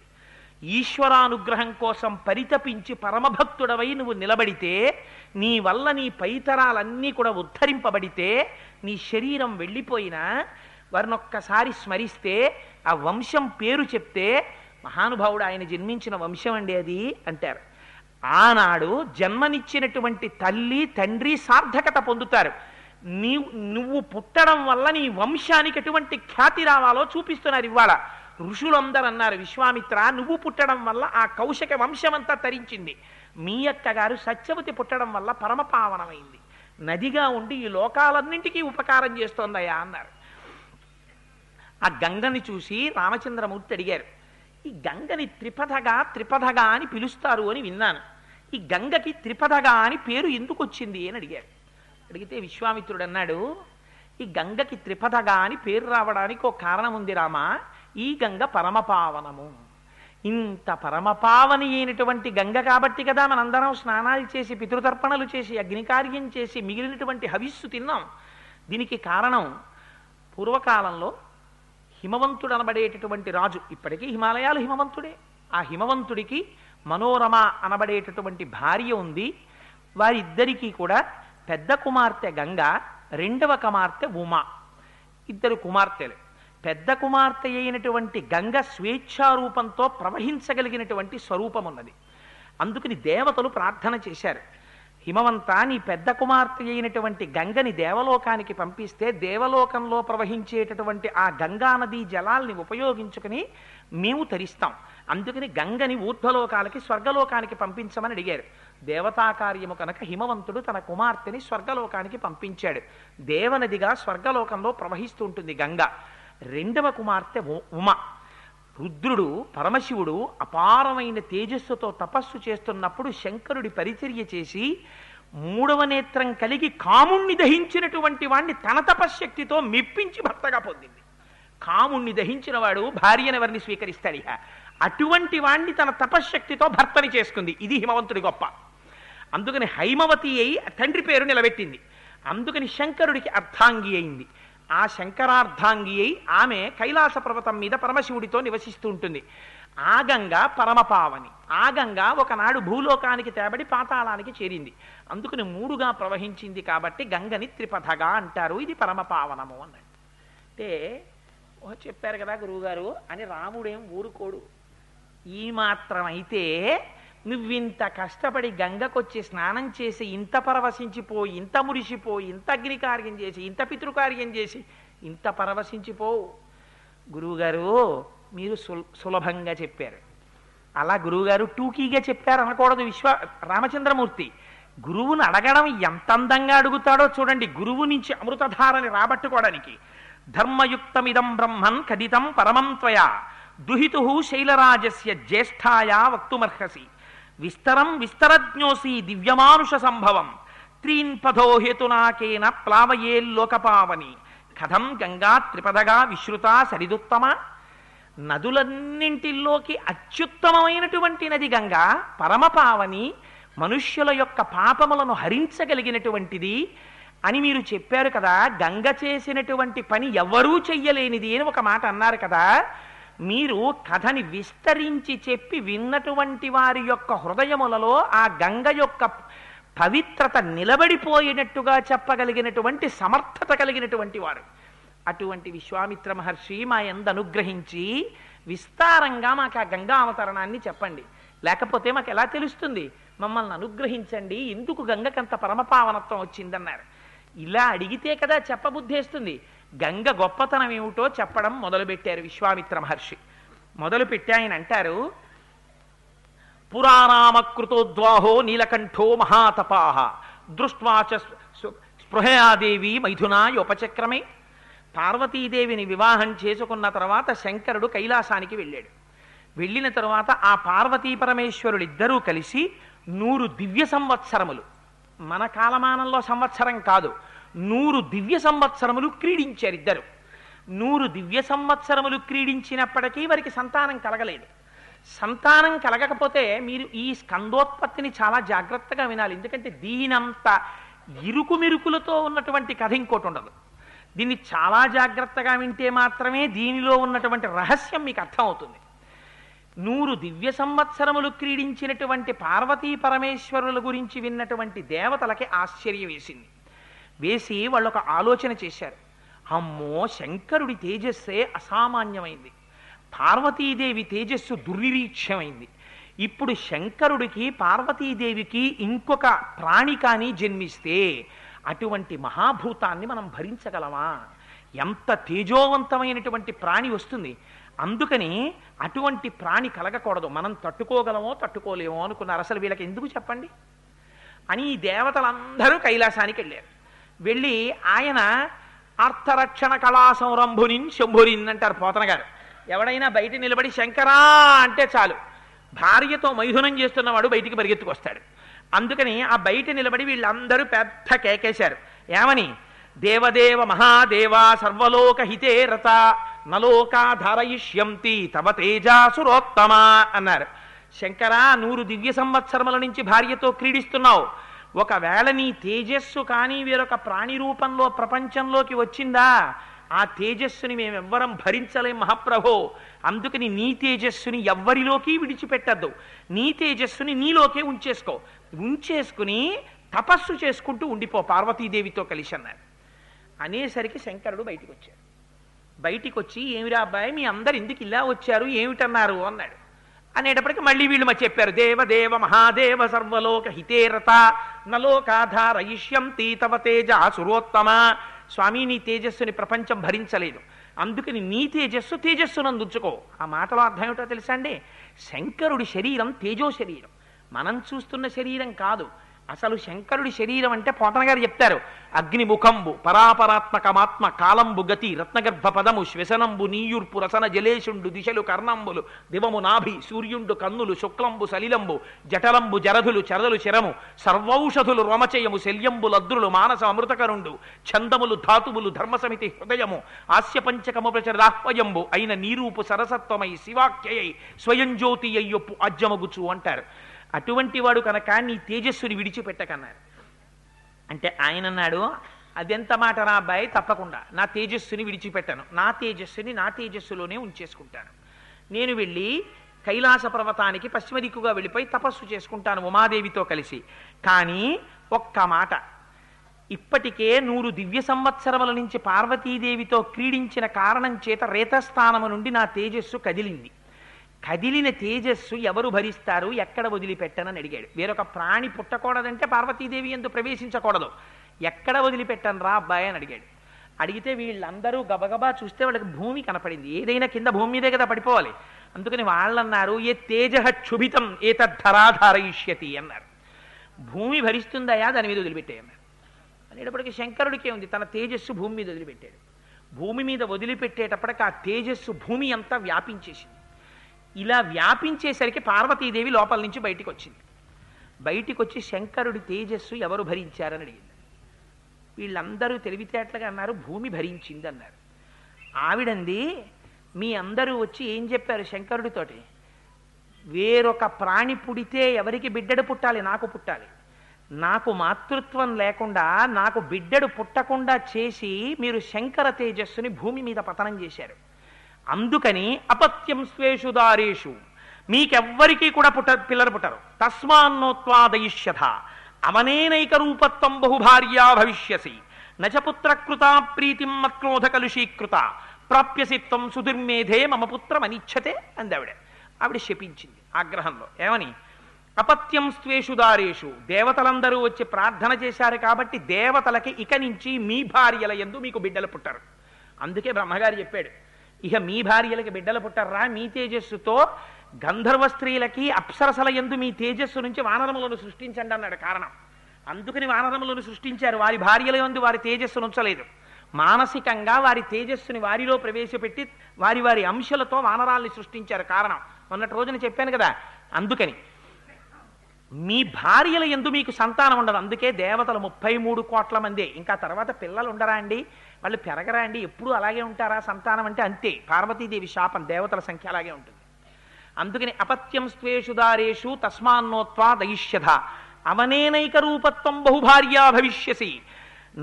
ఈశ్వరానుగ్రహం కోసం పరితపించి పరమభక్తుడవై నువ్వు నిలబడితే, నీ వల్ల నీ పైతరాలన్నీ కూడా ఉద్ధరింపబడితే, నీ శరీరం వెళ్ళిపోయినా వారినొక్కసారి స్మరిస్తే, ఆ వంశం పేరు చెప్తే, మహానుభావుడు ఆయన జన్మించిన వంశం అండి అది అంటారు. ఆనాడు జన్మనిచ్చినటువంటి తల్లి తండ్రి సార్థకత పొందుతారు. నువ్వు పుట్టడం వల్ల నీ వంశానికి ఎటువంటి ఖ్యాతి రావాలో చూపిస్తున్నారు ఇవాళ. ఋషులందరూ అన్నారు, విశ్వామిత్ర, నువ్వు పుట్టడం వల్ల ఆ కౌశిక వంశమంతా తరించింది. మీ అక్కగారు సత్యవతి పుట్టడం వల్ల పరమపావనమైంది, నదిగా ఉండి ఈ లోకాలన్నింటికీ ఉపకారం చేస్తోందయ్యా అన్నారు. ఆ గంగని చూసి రామచంద్రమూర్తి అడిగారు, ఈ గంగని త్రిపథగా అని పిలుస్తారు అని విన్నాను. ఈ గంగకి త్రిపథగా అని పేరు ఎందుకు వచ్చింది అని అడిగారు. అడిగితే విశ్వామిత్రుడు అన్నాడు, ఈ గంగకి త్రిపథగా అని పేరు రావడానికి ఒక కారణం ఉంది రామా. ఈ గంగ పరమపావనము. ఇంత పరమపావని అయినటువంటి గంగ కాబట్టి కదా మనందరం స్నానాలు చేసి, పితృతర్పణలు చేసి, అగ్నికార్యం చేసి, మిగిలినటువంటి హవిస్సు తిన్నాం. దీనికి కారణం పూర్వకాలంలో హిమవంతుడు అనబడేటటువంటి రాజు, ఇప్పటికీ హిమాలయాలు హిమవంతుడే. ఆ హిమవంతుడికి మనోరమ అనబడేటటువంటి భార్య ఉంది. వారిద్దరికీ కూడా పెద్ద కుమార్తె గంగ, రెండవ కుమార్తె ఉమా, ఇద్దరు కుమార్తెలు. పెద్ద కుమార్తె అయినటువంటి గంగ స్వేచ్ఛారూపంతో ప్రవహించగలిగినటువంటి స్వరూపం ఉన్నది. అందుకని దేవతలు ప్రార్థన చేశారు, హిమవంత, నీ పెద్ద కుమార్తె అయినటువంటి గంగని దేవలోకానికి పంపిస్తే దేవలోకంలో ప్రవహించేటటువంటి ఆ గంగా నదీ జలాల్ని ఉపయోగించుకుని మేము తరిస్తాం. అందుకని గంగని ఊర్ధ్వలోకాలకి, స్వర్గలోకానికి పంపించమని అడిగారు. దేవతా కార్యము కనుక హిమవంతుడు తన కుమార్తెని స్వర్గలోకానికి పంపించాడు. దేవనదిగా స్వర్గలోకంలో ప్రవహిస్తూ ఉంటుంది గంగ. రెండవ కుమార్తె ఉమ. రుద్రుడు, పరమశివుడు అపారమైన తేజస్సుతో తపస్సు చేస్తున్నప్పుడు శంకరుడి పరిచర్య చేసి మూడవ నేత్రం కలిగి కాముణ్ణి దహించినటువంటి వాణ్ణి తన తపశ్శక్తితో మెప్పించి భర్తగా పొందింది. కాముణ్ణి దహించిన వాడు భార్యనెవరిని స్వీకరిస్తాడు? ఇహ అటువంటి వాణ్ణి తన తపశ్శక్తితో భర్తని చేసుకుంది. ఇది హిమవంతుడి గొప్ప. అందుకని హైమవతి అయి తండ్రి పేరు నిలబెట్టింది. అందుకని శంకరుడికి అర్ధాంగి అయింది. ఆ శంకరార్ధాంగి అయి ఆమె కైలాస పర్వతం మీద పరమశివుడితో నివసిస్తూ ఉంటుంది. ఆ గంగ పరమపావని. ఆ గంగ ఒకనాడు భూలోకానికి తేబడి పాతాళానికి చేరింది. అందుకని మూడుగా ప్రవహించింది కాబట్టి గంగని త్రిపథగా అంటారు. ఇది పరమపావనము అన్నాడు. అంటే చెప్పారు కదా గురువుగారు అని రాముడేం ఊరుకోడు. ఈ మాత్రం అయితే నువ్వింత కష్టపడి గంగకొచ్చి స్నానం చేసి, ఇంత పరవశించిపోయి, ఇంత మురిసిపోయి, ఇంత అగ్నికార్యం చేసి, ఇంత పితృకార్యం చేసి, ఇంత పరవశించిపోవు. గురువుగారు మీరు సులభంగా చెప్పారు. అలా గురువుగారు టూకీగా చెప్పారు అనకూడదు. రామచంద్రమూర్తి గురువుని అడగడం ఎంత అందంగా అడుగుతాడో చూడండి. గురువు నుంచి అమృతధారని రాబట్టుకోవడానికి ధర్మయుక్తమిదం బ్రహ్మన్ కదితం పరమం త్వయా దుహితు శైలరాజస్య జ్యేష్ఠాయా వక్తుమర్హసి విస్తరం విస్తరజ్ఞోసి దివ్యమానుష సంభవం త్రీన్ పదో హేతునాకేన ప్లావయేల్లోకపావని కథం గంగా త్రిపదగా విశ్రుత సరిదుత్తమ. నదులన్నింటిలోకి అత్యుత్తమమైనటువంటి నది గంగా, పరమపావని, మనుష్యుల యొక్క పాపములను హరించగలిగినటువంటిది అని మీరు చెప్పారు కదా. గంగ చేసినటువంటి పని ఎవ్వరూ చెయ్యలేనిది అని ఒక మాట అన్నారు కదా. మీరు కథని విస్తరించి చెప్పి విన్నటువంటి వారి యొక్క హృదయములలో ఆ గంగ యొక్క పవిత్రత నిలబడిపోయినట్టుగా చెప్పగలిగినటువంటి సమర్థత కలిగినటువంటి వారు. అటువంటి విశ్వామిత్ర మహర్షి మా యందు అనుగ్రహించి విస్తారంగా మాకు ఆ గంగా అవతరణాన్ని చెప్పండి, లేకపోతే మాకు ఎలా తెలుస్తుంది? మమ్మల్ని అనుగ్రహించండి, ఎందుకు గంగకంత పరమపావనత్వం వచ్చిందన్నారు. ఇలా అడిగితే కదా చెప్పబుద్ధేస్తుంది. గంగ గొప్పతనం ఏమిటో చెప్పడం మొదలుపెట్టారు విశ్వామిత్ర మహర్షి. మొదలుపెట్టి ఆయన అంటారు, పురాణామకృతోద్వాహో నీలకంఠో మహాతపాహ దృష్ట్వాచ స్పృహయాదేవి మైథునాయోపచక్రమే. పార్వతీదేవిని వివాహం చేసుకున్న తర్వాత శంకరుడు కైలాసానికి వెళ్ళాడు. వెళ్ళిన తర్వాత ఆ పార్వతీ పరమేశ్వరులిద్దరూ కలిసి 100 దివ్య సంవత్సరములు, మన కాలమానంలో సంవత్సరం కాదు, 100 దివ్య సంవత్సరములు క్రీడించారు ఇద్దరు. 100 దివ్య సంవత్సరములు క్రీడించినప్పటికీ వారికి సంతానం కలగలేదు. సంతానం కలగకపోతే మీరు ఈ స్కందోత్పత్తిని చాలా జాగ్రత్తగా వినాలి. ఎందుకంటే దీనంత ఇరుకు మిరుకులతో ఉన్నటువంటి కథ ఇంకోటి ఉండదు. దీన్ని చాలా జాగ్రత్తగా వింటే మాత్రమే దీనిలో ఉన్నటువంటి రహస్యం మీకు అర్థమవుతుంది. 100 దివ్య సంవత్సరములు క్రీడించినటువంటి పార్వతీ పరమేశ్వరుల గురించి విన్నటువంటి దేవతలకి ఆశ్చర్యం వేసింది. వేసి వాళ్ళు ఒక ఆలోచన చేశారు. అమ్మో, శంకరుడి తేజస్సే అసామాన్యమైంది, పార్వతీదేవి తేజస్సు దుర్నిరీక్ష్యమైంది. ఇప్పుడు శంకరుడికి పార్వతీదేవికి ఇంకొక ప్రాణి కానీ జన్మిస్తే అటువంటి మహాభూతాన్ని మనం భరించగలమా? ఎంత తేజోవంతమైనటువంటి ప్రాణి వస్తుంది. అందుకని అటువంటి ప్రాణి కలగకూడదు. మనం తట్టుకోగలమో తట్టుకోలేమో అనుకున్నారు. అసలు వీళ్ళకి ఎందుకు చెప్పండి అని ఈ దేవతలందరూ కైలాసానికి వెళ్ళారు. వెళ్ళి ఆయన అర్థరక్షణ కళా సంరంభునిన్ శంభురిన్ అంటారు పోతన గారు. ఎవడైనా బయట నిలబడి శంకరా అంటే చాలు, భార్యతో మైథునం చేస్తున్నవాడు బయటికి పరిగెత్తుకొస్తాడు. అందుకని ఆ బయట నిలబడి వీళ్ళందరూ పెద్ద కేకేశారు. ఏమని? దేవదేవ మహాదేవ సర్వలోక హితే రత నలోకా ధారయిష్యంతి తవ తేజాసురోత్తమ అన్నారు. శంకరా, 100 దివ్య సంవత్సరముల నుంచి భార్యతో క్రీడిస్తున్నావు. ఒకవేళ నీ తేజస్సు కానీ వేరొక ప్రాణి రూపంలో ప్రపంచంలోకి వచ్చిందా, ఆ తేజస్సుని మేమెవ్వరం భరించలేం మహాప్రభో. అందుకని నీ తేజస్సుని ఎవ్వరిలోకి విడిచిపెట్టద్దు, నీ తేజస్సుని నీలోకే ఉంచేసుకుని తపస్సు చేసుకుంటూ ఉండిపో పార్వతీదేవితో కలిసి అన్నారు. అనేసరికి శంకరుడు బయటికి వచ్చాడు. బయటికి వచ్చి, ఏమిరా అబ్బాయి మీ అందరు ఎందుకు ఇలా వచ్చారు, ఏమిటన్నారు అన్నాడు. అనేటప్పటికీ మళ్ళీ వీళ్ళు చెప్పారు, దేవదేవ మహాదేవ సర్వలోక హితేరత నలోకాధారయిష్యంతి తవ తేజాసురోత్తమ. స్వామి, నీ తేజస్సుని ప్రపంచం భరించలేదు, అందుకని నీ తేజస్సునందుంచుకో. ఆ మాటలో అర్థం ఏమిటో తెలుసా అండి? శంకరుడి శరీరం తేజో శరీరం, మనం చూస్తున్న శరీరం కాదు. అసలు శంకరుడి శరీరం అంటే పోతన గారు చెప్తారు, అగ్నిముఖంబు పరాపరాత్మకమాత్మ కాలంబు గతి రత్నగర్భ పదము శ్వసనంబు నీయుర్పు రసన జలేషుండు దిశలు కర్ణంబులు దివము నాభి సూర్యుండు కన్నులు శుక్లంబు సలిలంబు జటలంబు జరధులు చరదలు శరము సర్వౌషధులు రోమచయము శల్యంబు లద్రులు మానస అమృతకరుండు ఛందములు ధాతువులు ధర్మసమితి హృదయము ఆస్య పంచకము ప్రచరాహ్వయంబు అయిన నీరూపు సరసత్వమై శివాఖ్యయై స్వయం జ్యోతి అయ్యొప్పు అజ్జమగుచు అంటారు. అటువంటి వాడు కనుక నీ తేజస్సుని విడిచిపెట్టకన్నారు. అంటే ఆయన అన్నాడు, అదెంత మాట రా అబ్బాయి, తప్పకుండా నా తేజస్సుని విడిచిపెట్టను, నా తేజస్సులోనే ఉంచేసుకుంటాను. నేను వెళ్ళి కైలాస పర్వతానికి పశ్చిమ దిక్కుగా వెళ్ళిపోయి తపస్సు చేసుకుంటాను ఉమాదేవితో కలిసి. కానీ ఒక్క మాట, ఇప్పటికే 100 దివ్య సంవత్సరముల నుంచి పార్వతీదేవితో క్రీడించిన కారణం చేత రేతస్థానము నుండి నా తేజస్సు కదిలింది. కదిలిన తేజస్సు ఎవరు భరిస్తారు, ఎక్కడ వదిలిపెట్టనని అడిగాడు. వేరొక ప్రాణి పుట్టకూడదంటే పార్వతీదేవి యందు ప్రవేశించకూడదు, ఎక్కడ వదిలిపెట్టను రా అబ్బాయి అని అడిగాడు. అడిగితే వీళ్ళందరూ గబగబా చూస్తే వాళ్ళకి భూమి కనపడింది. ఏదైనా కింద భూమి మీదే కదా పడిపోవాలి. అందుకని వాళ్ళన్నారు ఏ తేజ క్షుభితం ఏతద్ధరాధారయిష్యతి అన్నారు. భూమి భరిస్తుందయా, దాని మీద వదిలిపెట్టేయన్నారు. అనేటప్పటికీ శంకరుడికే ఉంది, తన తేజస్సు భూమి మీద వదిలిపెట్టాడు. భూమి మీద వదిలిపెట్టేటప్పటికి ఆ తేజస్సు భూమి అంతా వ్యాపించేసింది. ఇలా వ్యాపించేసరికి పార్వతీదేవి లోపల నుంచి బయటికి వచ్చింది. బయటికి వచ్చి శంకరుడి తేజస్సు ఎవరు భరించారని అడిగింది. వీళ్ళందరూ తెలివితేటలుగా అన్నారు, భూమి భరించింది అన్నారు. ఆవిడంది, మీ అందరూ వచ్చి ఏం చెప్పారు శంకరుడితోటి? వేరొక ప్రాణి పుడితే ఎవరికి బిడ్డడు పుట్టాలి? నాకు పుట్టాలి. నాకు మాతృత్వం లేకుండా, నాకు బిడ్డడు పుట్టకుండా చేసి మీరు శంకర తేజస్సుని భూమి మీద పతనం చేశారు. అందుకని అపత్యం స్వేషు దారేషు, మీకెవ్వరికీ కూడా పిల్లలు పుట్టరు. తస్మాన్నోత్వాదయిష్యథ అవనేనైక రూపత్వం బహుభార్యా భవిష్యసి నచపుత్రకృత ప్రీతిం మత్క్రోధ కలుషీకృత ప్రాప్యసి త్వం సుదుర్మేధే మమ పుత్రమనిచ్చతే అందావిడ. ఆవిడ శపించింది ఆగ్రహంలో. ఏమని? అపత్యం స్వేషు దారేషు, దేవతలందరూ వచ్చి ప్రార్థన చేశారు కాబట్టి దేవతలకి ఇక నుంచి మీ భార్యల యందు మీకు బిడ్డలు పుట్టరు. అందుకే బ్రహ్మగారు చెప్పాడు, ఇక మీ భార్యలకి బిడ్డలు పుట్టర్రా, మీ తేజస్సుతో గంధర్వ స్త్రీలకి అప్సరసల యందు మీ తేజస్సు నుంచి వానరములను సృష్టించండి అన్నాడు. కారణం అందుకని వానరములను సృష్టించారు. వారి భార్యల యందు వారి తేజస్సును ఉంచలేదు. మానసికంగా వారి తేజస్సుని వారిలో ప్రవేశపెట్టి వారి వారి అంశలతో వానరాల్ని సృష్టించారు. కారణం మొన్నటి రోజున చెప్పాను కదా. అందుకని మీ భార్యల యందు మీకు సంతానం ఉండదు. అందుకే దేవతలు 33 కోట్ల మందే. ఇంకా తర్వాత పిల్లలు ఉండరా అండి? వాళ్ళు పెరగరా అండి? ఎప్పుడు అలాగే ఉంటారా? సంతానం అంటే అంతే. పార్వతీదేవి శాపం, దేవతల సంఖ్య అలాగే ఉంటుంది. అందుకని అపత్యం స్వేషు దారేషు తస్మాన్నోత్వా దయిష్యథ అవనేనైక రూపత్వం బహుభార్యా భవిష్యసి.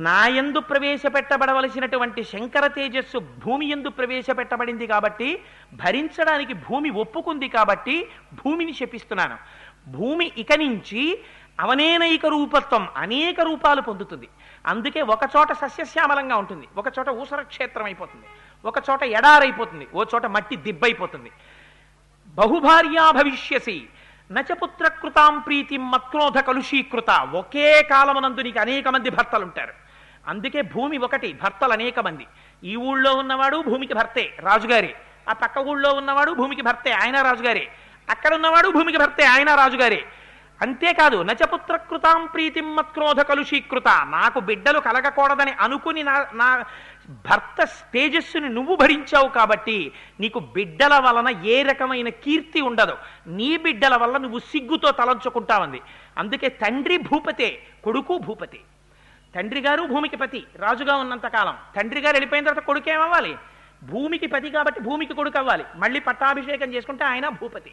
నాయందు ప్రవేశపెట్టబడవలసినటువంటి శంకర తేజస్సు భూమి యందు ప్రవేశపెట్టబడింది కాబట్టి, భరించడానికి భూమి ఒప్పుకుంది కాబట్టి భూమిని శపిస్తున్నాను. భూమి ఇక నుంచి అవనేనైక రూపత్వం, అనేక రూపాలు పొందుతుంది. అందుకే ఒక చోట సస్యశ్యామలంగా ఉంటుంది, ఒక చోట ఊసర క్షేత్రం అయిపోతుంది, ఒక చోట ఎడారైపోతుంది, ఓ చోట మట్టి దిబ్బైపోతుంది. బహుభార్యా భవిష్యసి నచపుత్రకృతాం ప్రీతిం మత్క్రోధ కలుషీకృత. ఒకే కాలమునందు నీకు అనేక మంది భర్తలుంటారు. అందుకే భూమి ఒకటి, భర్తలు అనేక మంది. ఈ ఊళ్ళో ఉన్నవాడు భూమికి భర్తే, రాజుగారే. ఆ పక్క ఊళ్ళో ఉన్నవాడు భూమికి భర్తే, ఆయన రాజుగారే. అక్కడ ఉన్నవాడు భూమికి భర్తే, ఆయన రాజుగారే. అంతేకాదు నచపుత్రకృతాం ప్రీతిం మత్క్రోధ కలుషీకృత. నాకు బిడ్డలు కలగకూడదని అనుకుని నా భర్త తేజస్సుని నువ్వు భరించావు కాబట్టి నీకు బిడ్డల వలన ఏ రకమైన కీర్తి ఉండదు. నీ బిడ్డల వల్ల నువ్వు సిగ్గుతో తలంచుకుంటావంది. అందుకే తండ్రి భూపతే, కొడుకు భూపతి. తండ్రి గారు భూమికి పతి, రాజుగా ఉన్నంతకాలం. తండ్రి గారు వెళ్ళిపోయిన తర్వాత కొడుకు ఏమవ్వాలి? భూమికి పతి కాబట్టి భూమికి కొడుకు అవ్వాలి. మళ్ళీ పట్టాభిషేకం చేసుకుంటే ఆయన భూపతి.